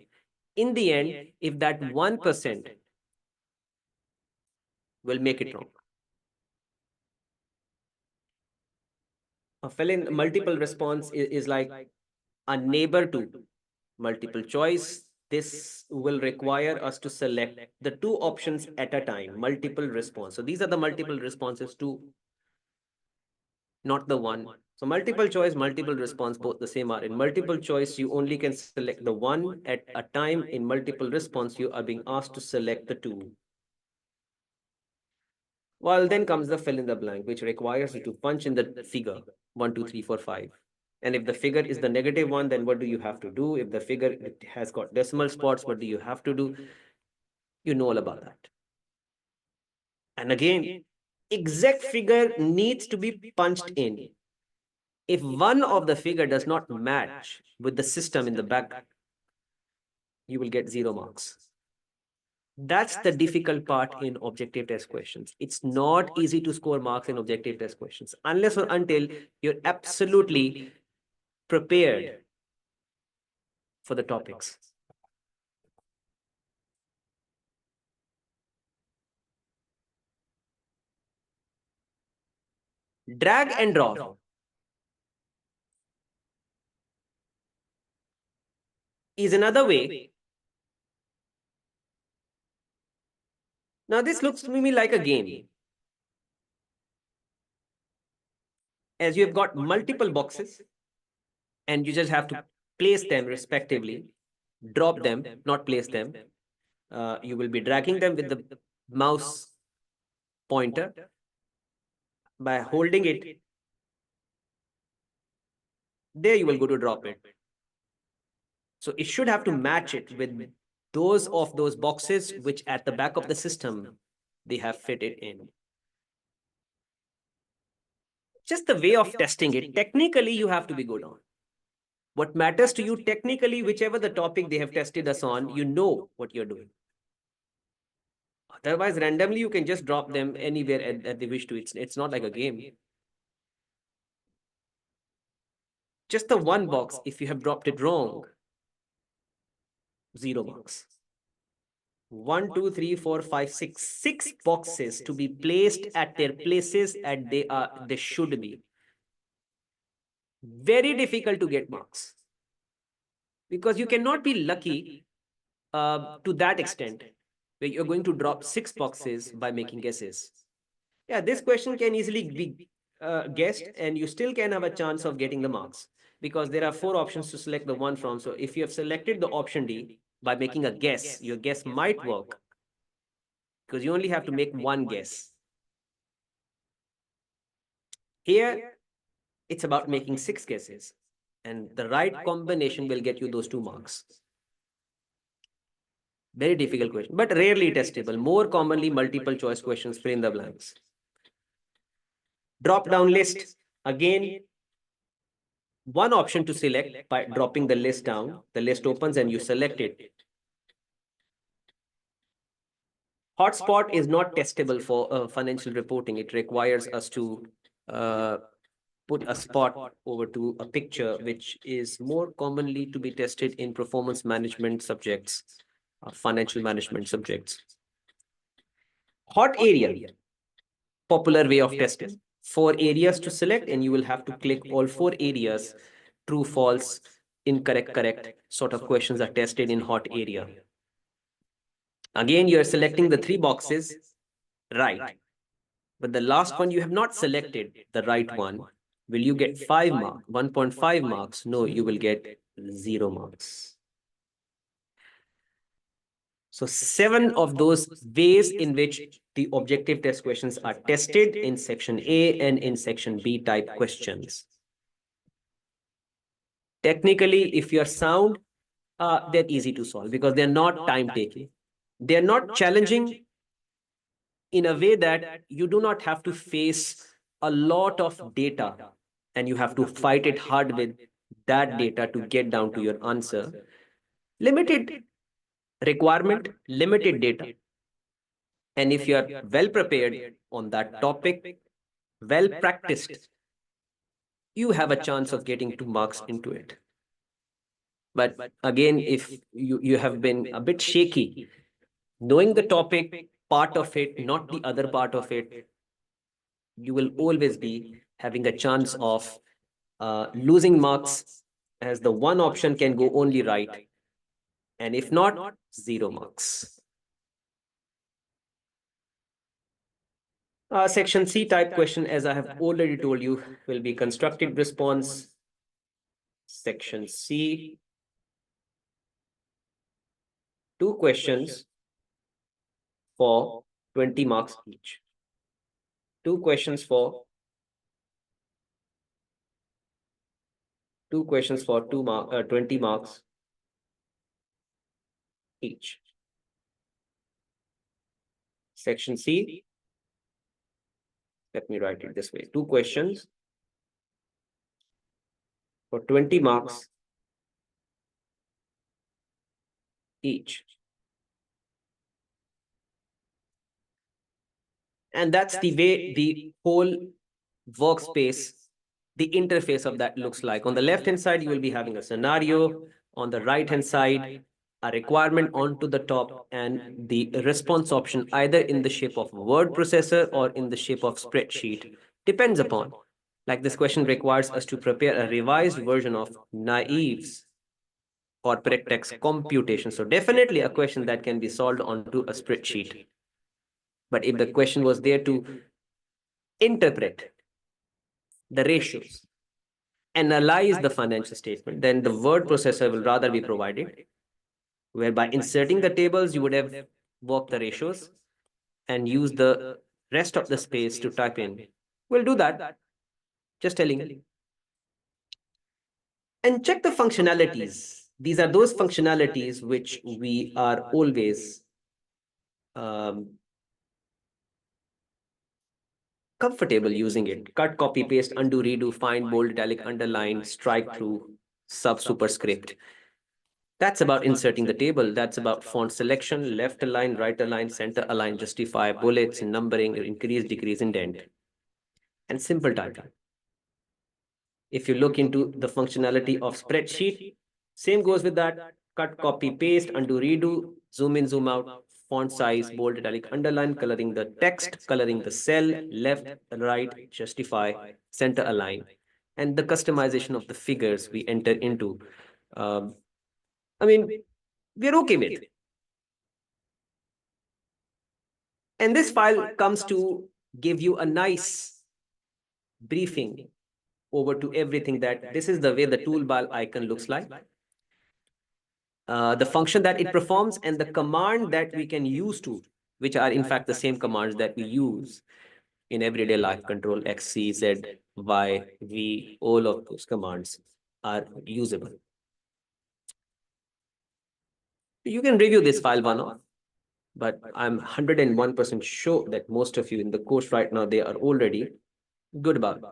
In the end, if that 1% will make it wrong. A fill in multiple response is like a neighbor to multiple choice. This will require us to select the 2 options at a time, multiple response. So these are the multiple responses to, not the one. So multiple choice, multiple response, both the same are. In multiple choice, you only can select the one at a time. In multiple response, you are being asked to select the 2. Well, then comes the fill in the blank, which requires you to punch in the figure 1, 2, 3, 4, 5. And if the figure is the negative one, then what do you have to do? If the figure has got decimal spots, what do you have to do? You know all about that. And again, exact figure needs to be punched in. If one of the figure does not match with the system in the back, you will get 0 marks. That's the difficult part in objective test questions. It's not easy to score marks in objective test questions unless or until you're absolutely prepared for the topics. Drag and drop is another way. Now this looks to me like a game. As you have got multiple boxes and you just have to place them respectively. drop them, not place them. You will be dragging them with the mouse pointer. By holding it, there you will go to drop it. So it should have to match it with those boxes which at the back of the system they have fitted in. Just the way of testing it. Technically, you have to be good on. What matters to you technically, whichever the topic they have tested us on, you know what you're doing. Otherwise, randomly, you can just drop them anywhere at they wish to. It's not like a game. Just the one box, if you have dropped it wrong, 0 marks. 1, 2, 3, 4, 5, 6. 6 boxes to be placed at their places and they should be. Very difficult to get marks. Because you cannot be lucky to that extent where you're going to drop 6 boxes by making guesses. Yeah, this question can easily be guessed and you still can have a chance of getting the marks because there are 4 options to select the one from. So if you have selected the option D by making a guess, your guess might work because you only have to make one guess. Here, it's about making 6 guesses and the right combination will get you those 2 marks. Very difficult question, but rarely testable. More commonly, multiple choice questions fill in the blanks. Drop down list. Again, one option to select by dropping the list down. The list opens and you select it. Hotspot is not testable for financial reporting. It requires us to put a spot over to a picture, which is more commonly to be tested in performance management subjects, financial management subjects. Hot area, popular way of testing. 4 areas to select and you will have to click all 4 areas. True, false, incorrect, correct sort of questions are tested in hot area. Again, you are selecting the 3 boxes, right. But the last one you have not selected the right one. Will you get 5 marks, 1.5 marks? No, you will get 0 marks. So 7 of those ways in which the objective test questions are tested in section A and in section B type questions. Technically, if you're sound, they're easy to solve because they're not time taking. They're not challenging in a way that you do not have to face a lot of data and you have to fight it hard with that data to get down to your answer. Limited requirement, limited data. And if you are well prepared on that topic, well practiced, you have a chance of getting 2 marks into it. But again, if you have been a bit shaky, knowing the topic, part of it, not the other part of it, you will always be having a chance of losing marks as the one option can go only right. And if not, 0 marks. Section C type question, as I have already told you, will be constructed response. Section C, 2 questions for 20 marks each. 2 questions for 20 marks each. Section C, let me write it this way. 2 questions for 20 marks each. And that's the way the whole workspace, the interface of that looks like. On the left-hand side, you will be having a scenario. On the right-hand side, a requirement onto the top and the response option either in the shape of word processor or in the shape of spreadsheet. Depends upon. Like this question requires us to prepare a revised version of Naive's corporate tax computation. So definitely a question that can be solved onto a spreadsheet. But if the question was there to interpret the ratios, analyze the financial statement, then the word processor will rather be provided. where by inserting the tables, you would have worked the ratios and use the rest of the space to type in. We'll do that, just telling. And check the functionalities. These are those functionalities which we are always comfortable using it. Cut, copy, paste, undo, redo, find, bold, italic, underline, strike through, sub, superscript. That's about inserting the table. That's about font selection, left align, right align, center align, justify, bullets, numbering, increase, decrease, indent, and simple typing. If you look into the functionality of spreadsheet, same goes with that. Cut, copy, paste, undo, redo, zoom in, zoom out, font size, bold, italic, underline, coloring the text, coloring the cell, left, right, justify, center align, and the customization of the figures we enter into. Um, I mean, we're okay with. And this file comes to give you a nice briefing over to everything that this is the way the toolbar icon looks like. The function that it performs and the command that we can use to, which are in fact the same commands that we use in everyday life. Control X, C, Z, Y, V, all of those commands are usable. You can review this file one-off, but I'm 101% sure that most of you in the course right now, they are already good about it.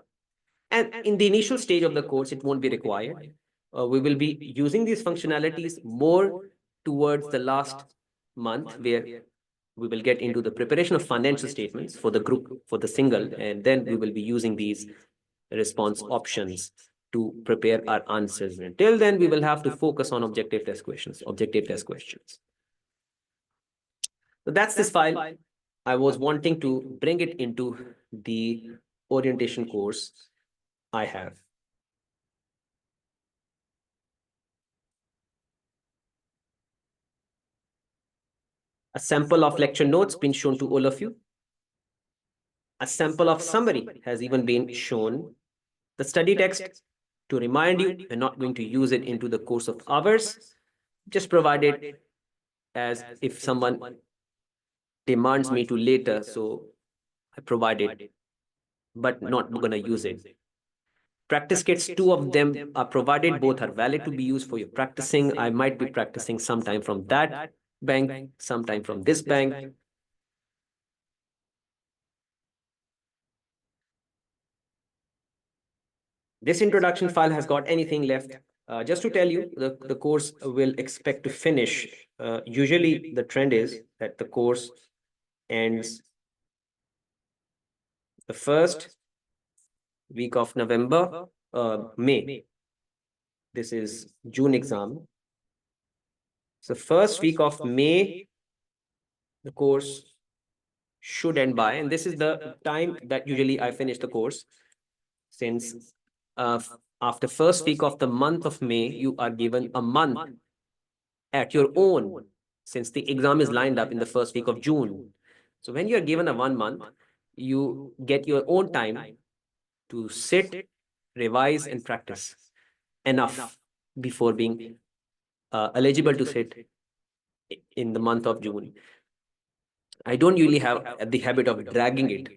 And in the initial stage of the course, it won't be required. We will be using these functionalities more towards the last month, where we will get into the preparation of financial statements for the group, for the single, and then we will be using these response options to prepare our answers. Until then, we will have to focus on objective test questions, objective test questions. So that's this file. I was wanting to bring it into the orientation course I have. A sample of lecture notes been shown to all of you. A sample of summary has even been shown. The study text, to remind you, we're not going to use it into the course of hours, just provided as if someone demands me to later, so I provide it, but not going to use it. Practice kits, two of them are provided. Both are valid to be used for your practicing. I might be practicing sometime from that bank, sometime from this bank. This introduction file has got anything left. Just to tell you, the course will expect to finish. Usually the trend is that the course ends the first week of November, May. This is June exam. So first week of May, the course should end by, and this is the time that usually I finish the course. Since after first week of the month of May, you are given a month at your own, since the exam is lined up in the first week of June. So when you're given a 1 month, you get your own time to sit, revise, and practice enough before being eligible to sit in the month of June. I don't usually have the habit of dragging it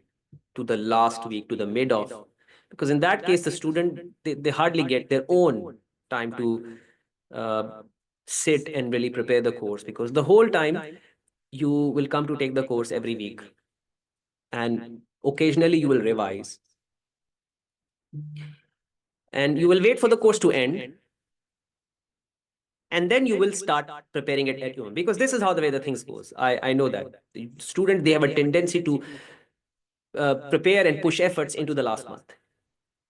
to the last week, to the mid of, because in that case, the student, they hardly get their own time to sit and really prepare the course, because the whole time you will come to take the course every week and occasionally you will revise and you will wait for the course to end, and then you will start preparing it at your own, because this is how the way the things goes. I know that the student, they have a tendency to prepare and push efforts into the last month.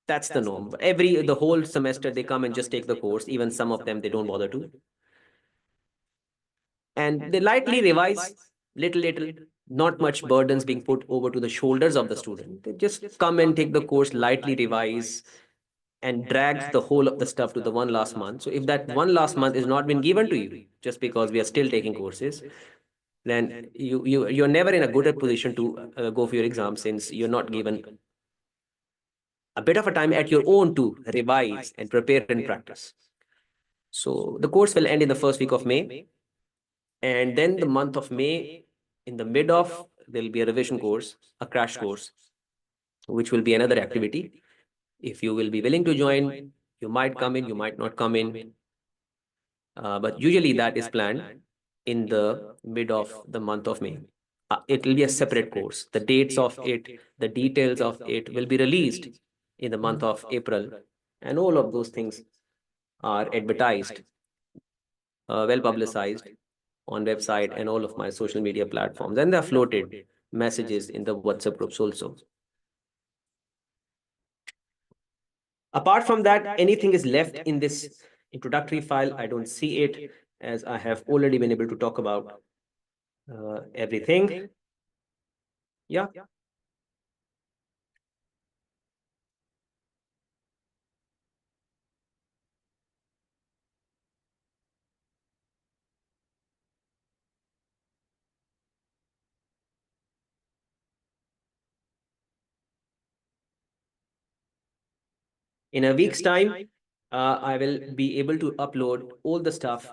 That's the norm. The whole semester they come and just take the course. Even some of them, they don't bother to, and they lightly revise, little, not much burdens being put over to the shoulders of the student. They just come and take the course, lightly revise, and drags the whole of the stuff to the one last month. So if that one last month is not been given to you, just because we are still taking courses, then you're never in a good position to go for your exam, since you're not given a bit of a time at your own to revise and prepare and practice. So the course will end in the first week of May. And then the month of May, in the mid of, there'll be a revision course, a crash course, which will be another activity. If you will be willing to join, you might come in, you might not come in. But usually that is planned in the mid of the month of May. It will be a separate course. The dates of it, the details of it will be released in the month of April. And all of those things are advertised, well publicized on website and all of my social media platforms. And they're floated messages in the WhatsApp groups also. Apart from that, anything is left in this introductory file. I don't see it, as I have already been able to talk about everything. Yeah. In a week's time, I will be able to upload all the stuff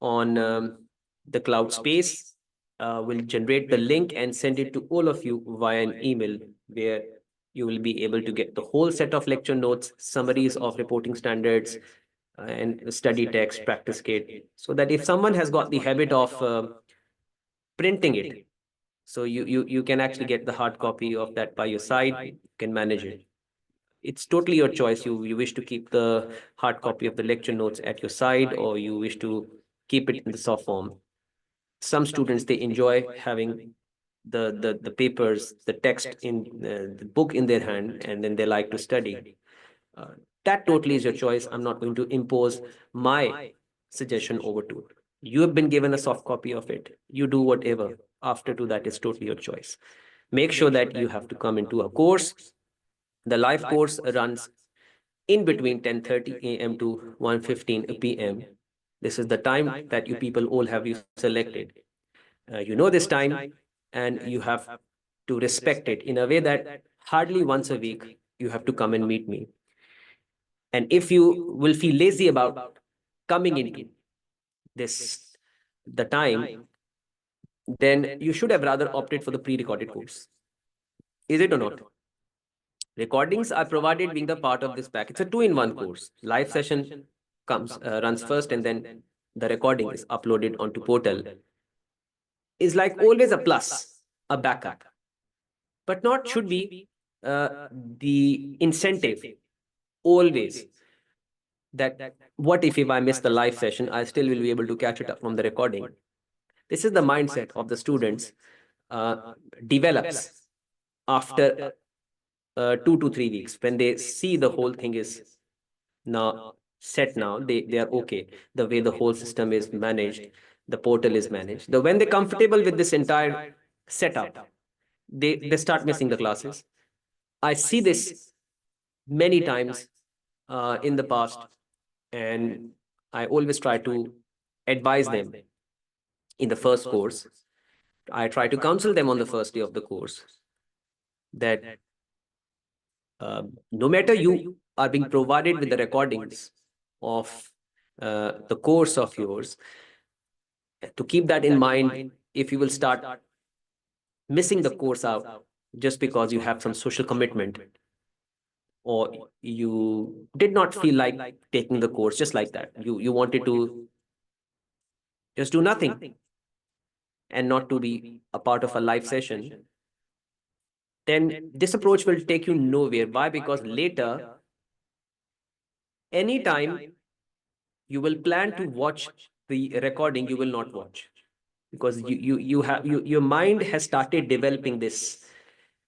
on the cloud space. Will generate the link and send it to all of you via an email, where you will be able to get the whole set of lecture notes, summaries of reporting standards, and study text, practice kit, so that if someone has got the habit of printing it, so you can actually get the hard copy of that by your side, you can manage it. It's totally your choice. You wish to keep the hard copy of the lecture notes at your side, or you wish to keep it in the soft form. Some students, they enjoy having the papers, the text in the book in their hand, and then they like to study. uh, that totally is your choice. I'm not going to impose my suggestion over to it. You have been given a soft copy of it, you do whatever after to that is totally your choice. Make sure that you have to come into a course. The live course runs in between 10:30 a.m. to 1:15 p.m. This is the time that you people all have you selected. You know this time, and you have to respect it in a way that hardly once a week you have to come and meet me. And if you will feel lazy about coming in this the time, then you should have rather opted for the pre-recorded course. Is it or not? Recordings are provided being the part of this pack. It's a two-in-one course. Live session comes runs first, and then the recording is uploaded onto portal. Is like always a plus, a backup, but not should be the incentive always. That what if I miss the live session, I still will be able to catch it up from the recording. This is the mindset of the students develops after 2 to 3 weeks, when they see the whole thing is now set. Now they are okay, the way the whole system is managed, the portal is managed. When they're comfortable with this entire setup, they start missing the classes. I see this many times in the past, and I always try to advise them in the first course. I try to counsel them on the first day of the course that no matter you are being provided with the recordings of the course of yours, to keep that in mind. If you will start missing the course out just because you have some social commitment, or you did not feel like taking the course, just like that, you wanted to just do nothing and not to be a part of a live session, then this approach will take you nowhere. Why? Because later, anytime you will plan to watch the recording, you will not watch, because your mind has started developing this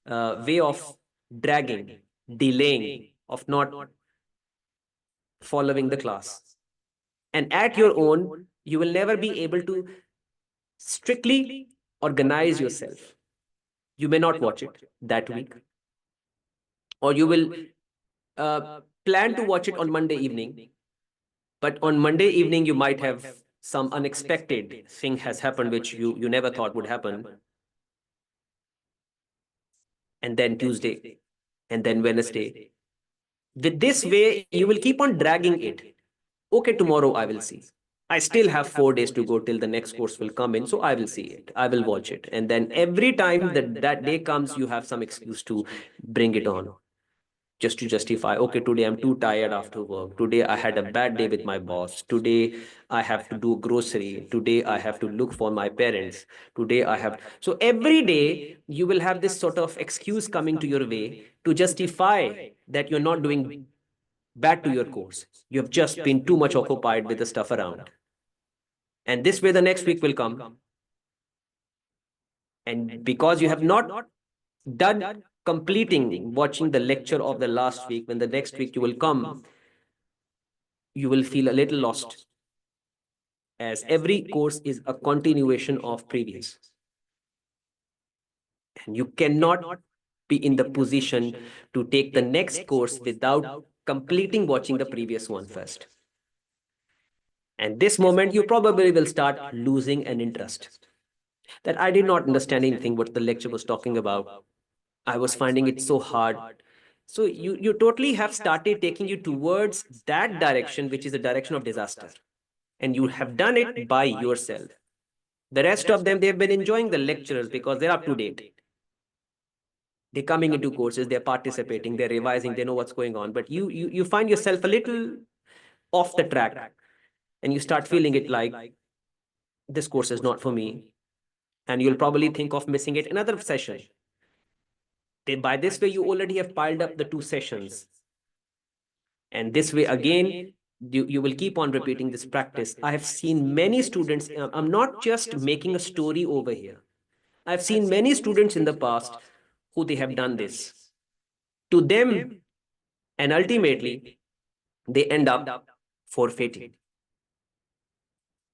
way of dragging, delaying, of not following the class. And at your own, you will never be able to strictly organize yourself. You may not watch it that week, or you will plan to watch it on Monday evening, but on Monday evening you might have some unexpected thing has happened which you never thought would happen. And then Tuesday, and then Wednesday. With this way, you will keep on dragging it. Okay, tomorrow I will see. I still have 4 days to go till the next course will come in. So I will see it. I will watch it. And then every time that day comes, you have some excuse to bring it on, just to justify, okay, today I'm too tired after work. Today I had a bad day with my boss. Today I have to do grocery. Today I have to look for my parents. Today I have. So every day you will have this sort of excuse coming to your way to justify that you're not doing bad to your course. You have just been too much occupied with the stuff around. And this way, the next week will come. And because you have not done completing watching the lecture of the last week, when the next week you will come, you will feel a little lost, as every course is a continuation of previous. And you cannot be in the position to take the next course without completing watching the previous one first. And this moment, you probably will start losing an interest. That I did not understand anything what the lecture was talking about. I was finding it so hard. So you totally have started taking you towards that direction, which is the direction of disaster. And you have done it by yourself. The rest of them, they've been enjoying the lecturers because they're up to date. They're coming into courses, they're participating, they're revising, they know what's going on. But you find yourself a little off the track, and you start feeling it like this course is not for me. And you'll probably think of missing it another session. By this way, you already have piled up the 2 sessions. And this way, again, you will keep on repeating this practice. I have seen many students, I'm not just making a story over here. I've seen many students in the past who they have done this. To them, and ultimately, they end up forfeiting,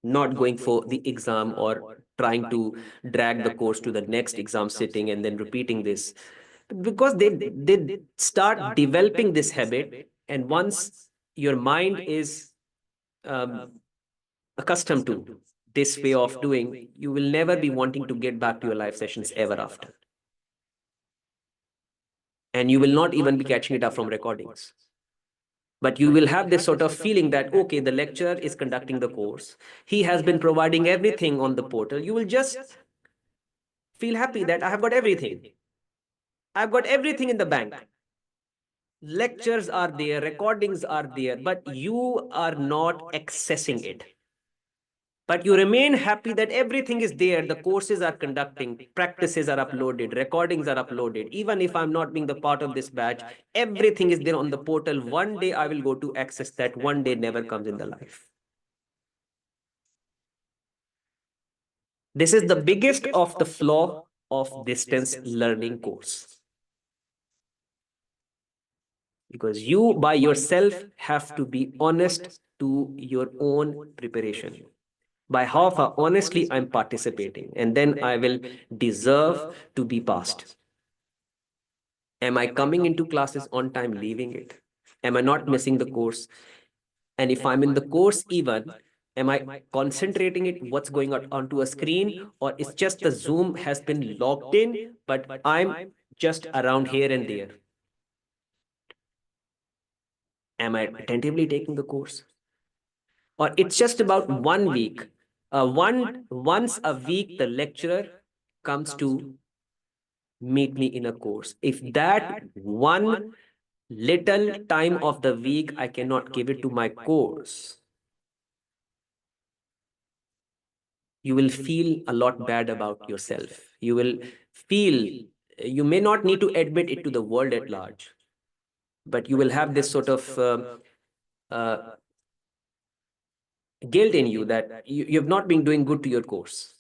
not going for the exam or trying to drag the course to the next exam sitting and then repeating this, because they start developing this habit. And once your mind is um, accustomed to this way of doing, you will never be wanting to get back to your live sessions ever after. And you will not even be catching it up from recordings. But you will have this sort of feeling that, okay, the lecturer is conducting the course. He has been providing everything on the portal. You will just feel happy that I have got everything. I've got everything in the bank. Lectures are there, recordings are there, but you are not accessing it. But you remain happy that everything is there. The courses are conducting, practices are uploaded, recordings are uploaded. Even if I'm not being the part of this batch, everything is there on the portal. One day I will go to access that. One day never comes in the life. This is the biggest of the flaw of distance learning course. Because you by yourself have to be honest to your own preparation. By how far honestly I'm participating, and then I will deserve to be passed. Am I coming into classes on time, leaving it? Am I not missing the course? And if I'm in the course even, am I concentrating it, what's going on onto a screen, or it's just the Zoom has been logged in, but I'm just around here and there? Am I attentively taking the course? Or it's just about 1 week. Once a week, the lecturer comes to meet me in a course. If that one little time of the week I cannot give it to my course, you will feel a lot bad about yourself. You will feel, you may not need to admit it to the world at large, but you will have this sort of uh, guilt in you that you have not been doing good to your course.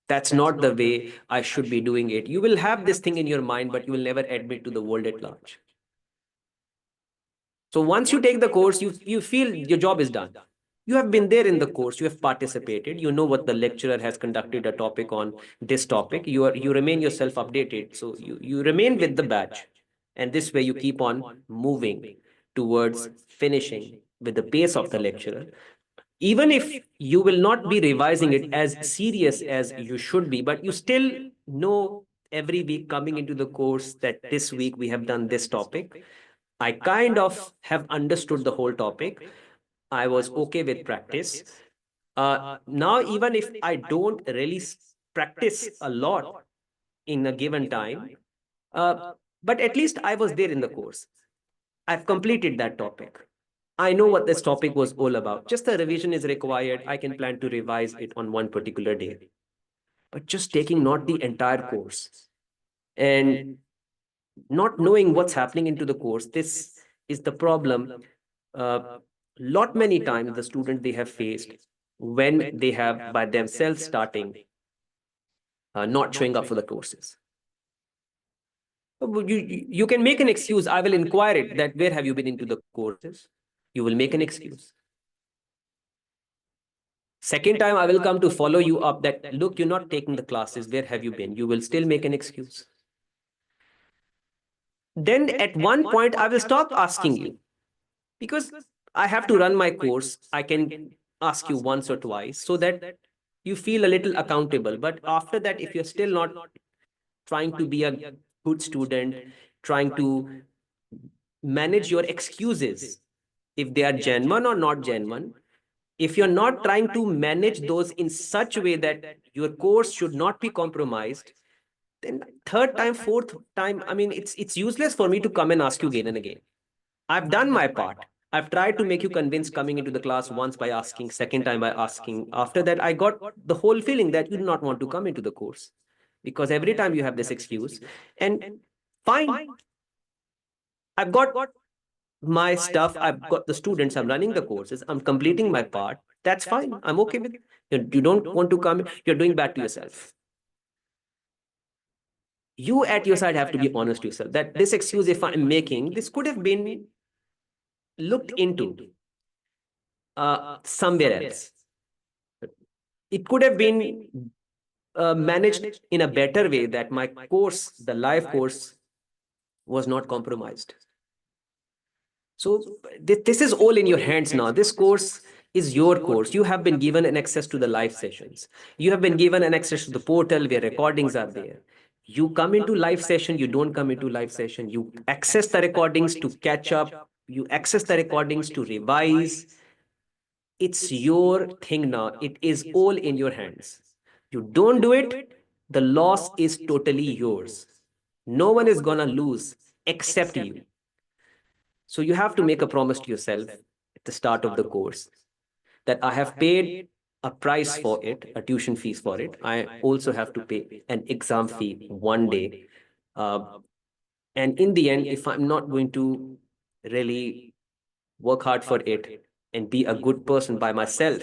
That's not the way I should be doing it. You will have this thing in your mind, but you will never admit to the world at large. So once you take the course, you feel your job is done. You have been there in the course, you have participated, you know what the lecturer has conducted a topic on this topic. You remain yourself updated. So you remain with the batch. And this way you keep on moving towards finishing with the pace of the lecturer. Even if you will not be revising it as serious as you should be, but you still know every week coming into the course that this week we have done this topic. I kind of have understood the whole topic. I was okay with practice. Now, even if I don't really practice a lot in a given time, but at least I was there in the course. I've completed that topic. I know what this topic was all about. Just a revision is required. I can plan to revise it on one particular day. But just taking not the entire course and not knowing what's happening into the course, this is the problem. Lot many times the student they have faced when they have by themselves starting not showing up for the courses. You can make an excuse. I will inquire it that where have you been into the courses? You will make an excuse. Second time, I will come to follow you up that, look, you're not taking the classes. Where have you been? You will still make an excuse. Then at one point, I will stop asking you because I have to run my course. I can ask you once or twice so that you feel a little accountable. But after that, if you're still not trying to be a good student, trying to manage your excuses, if they are genuine or not genuine, if you're not trying to manage those in such a way that your course should not be compromised, then third time, fourth time, I mean, it's useless for me to come and ask you again and again. I've done my part. I've tried to make you convince coming into the class once by asking, second time by asking. After that, I got the whole feeling that you do not want to come into the course because every time you have this excuse. And fine, I've got my stuff, I've got the students, I'm running the courses, I'm completing my part. That's fine. I'm okay with it. You don't want to come, you're doing bad to yourself. You at your side have to be honest to yourself that this excuse, if I'm making, this could have been looked into somewhere else. It could have been managed in a better way that my course, the live course, was not compromised. So this is all in your hands now. This course is your course. You have been given an access to the live sessions. You have been given an access to the portal where recordings are there. You come into live session, you don't come into live session. You access the recordings to catch up. You access the recordings to revise. It's your thing now. It is all in your hands. You don't do it, the loss is totally yours. No one is gonna lose except you. So you have to make a promise to yourself at the start of the course that I have paid a price for it, a tuition fees for it. I also have to pay an exam fee one day. Uh, and in the end, if I'm not going to really work hard for it and be a good person by myself,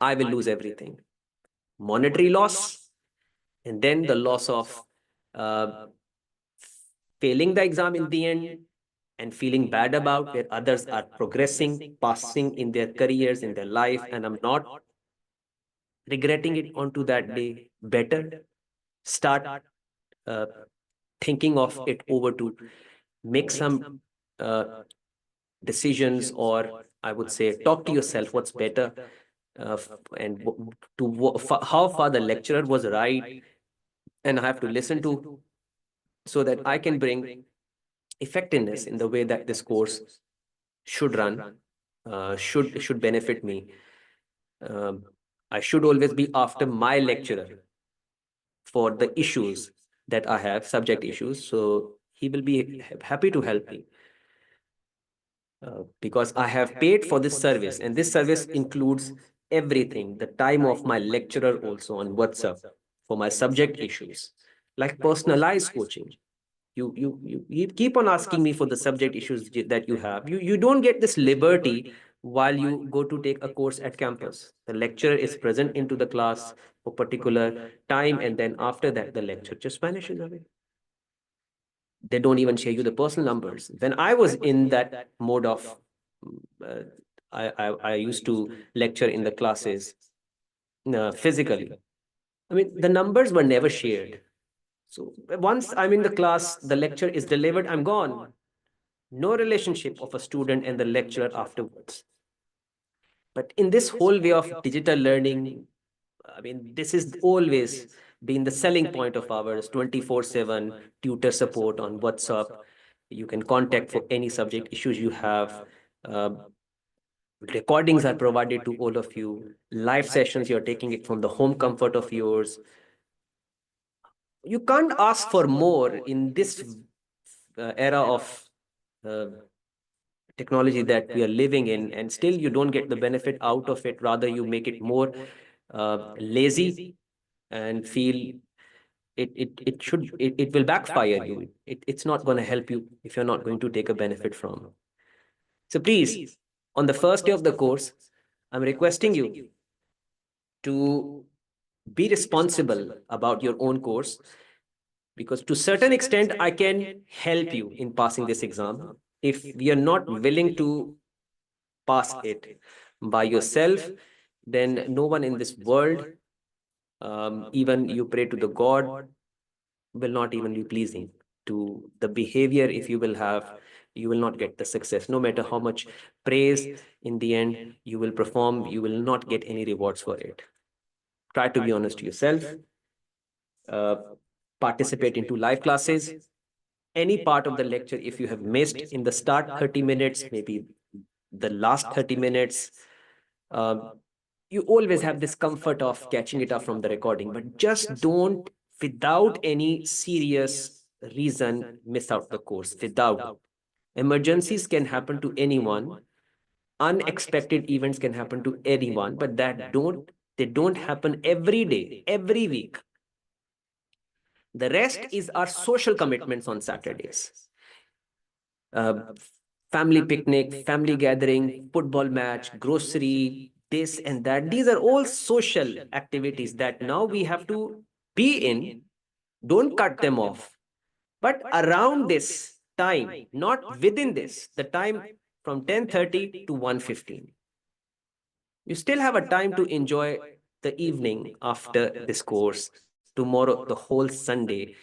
I will lose everything. Monetary loss, and then the loss of uh, failing the exam in the end and feeling bad about where others are progressing, passing in their careers, in their life, and I'm not regretting it onto that day. Better start uh, thinking of it over to make some uh, decisions, or I would say, talk to yourself what's better, and how far the lecturer was right, and I have to listen to so that I can bring effectiveness in the way that this course should run, should benefit me. Um, I should always be after my lecturer for the issues that I have, subject issues. So he will be happy to help me because I have paid for this service, and this service includes everything, the time of my lecturer also on WhatsApp for my subject issues, like personalized coaching. You keep on asking me for the subject issues that you have. You don't get this liberty while you go to take a course at campus. The lecturer is present into the class for particular time, and then after that the lecture just vanishes away. They don't even share you the personal numbers. When I was in that mode of uh, I used to lecture in the classes physically, I mean the numbers were never shared. So once I'm in the class, the lecture is delivered, I'm gone. No relationship of a student and the lecturer afterwards. But in this whole way of digital learning, I mean, this is always been the selling point of ours, 24/7 tutor support on WhatsApp. You can contact for any subject issues you have. Uh, Recordings are provided to all of you. Live sessions, you're taking it from the home comfort of yours. You can't ask for more in this era of uh, technology that we are living in, and still you don't get the benefit out of it. Rather, you make it more lazy and feel it will backfire you. It's not going to help you if you're not going to take a benefit from. So please, on the first day of the course, I'm requesting you to be responsible about your own course, because to certain extent I can help you in passing this exam. If we are not willing to pass it by yourself, then no one in this world, even you pray to the God, will not even be pleasing to the behavior. If you will have, you will not get the success. No matter how much praise, in the end you will perform, you will not get any rewards for it. Try to be honest to yourself. uh, Participate into live classes. Any part of the lecture, if you have missed in the start 30 minutes, maybe the last 30 minutes, uh, you always have this comfort of catching it up from the recording, but just don't, without any serious reason, miss out the course. Without, emergencies can happen to anyone, unexpected events can happen to anyone, but they don't happen every day, every week. The rest is our social commitments on Saturdays. Uh, Family picnic, family gathering, football match, grocery, this and that. These are all social activities that now we have to be in. Don't cut them off. But around this time, not within this, the time from 10:30 to 1:15, you still have a time to enjoy the evening after this course, tomorrow, the whole Sunday,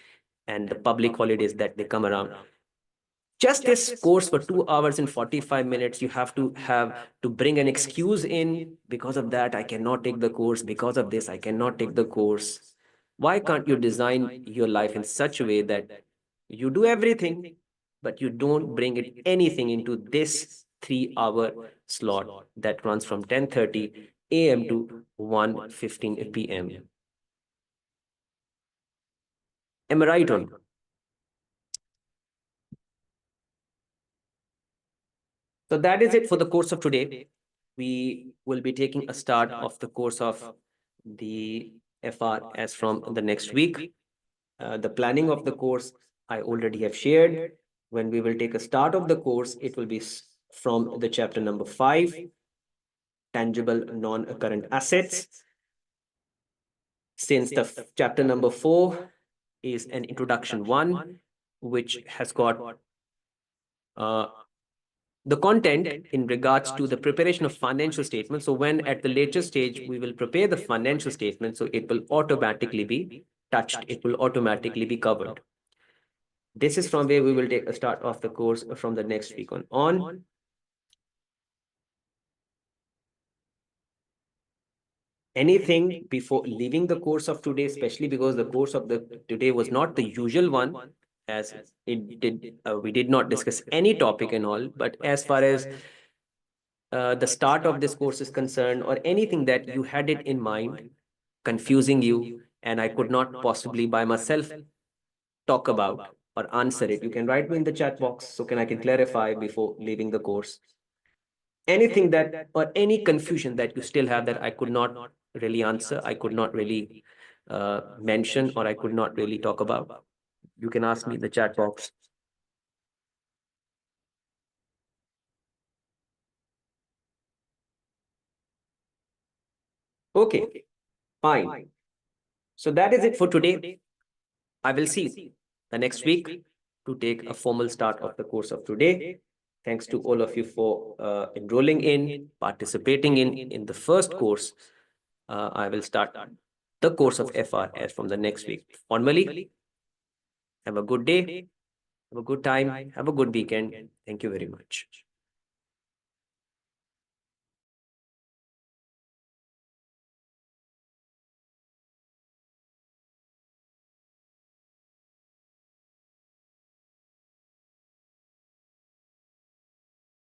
and the public holidays that they come around. Just this course for 2 hours and 45 minutes, you have to bring an excuse in. Because of that, I cannot take the course. Because of this, I cannot take the course. Why can't you design your life in such a way that you do everything, but you don't bring it anything into this 3 hour slot that runs from 10:30 a.m. to 1:15 p.m.? Am I right on? So that is it for the course of today. We will be taking a start of the course of the FR as from the next week. The planning of the course I already have shared. When we will take a start of the course, it will be from the chapter number 5, tangible non-current assets. Since the chapter number 4 is an introduction 1, which has got uh, the content in regards to the preparation of financial statements. So when at the later stage we will prepare the financial statement, so it will automatically be touched, it will automatically be covered. This is from where we will take a start of the course from the next week on. Anything before leaving the course of today, especially because the course of the today was not the usual one, as it did we did not discuss any topic and all, but as far as the start of this course is concerned, or anything that you had it in mind, confusing you, and I could not possibly by myself talk about or answer it, you can write me in the chat box so I can clarify before leaving the course. Anything that, or any confusion that you still have that I could not really answer, I could not really mention, or I could not really talk about, you can ask me in the chat box. Okay, fine. So that is it for today. I will see the next week to take a formal start of the course of today. Thanks to all of you for enrolling in, participating in the first course. I will start the course of FR as from the next week formally. Have a good day, have a good time, have a good weekend. Thank you very much.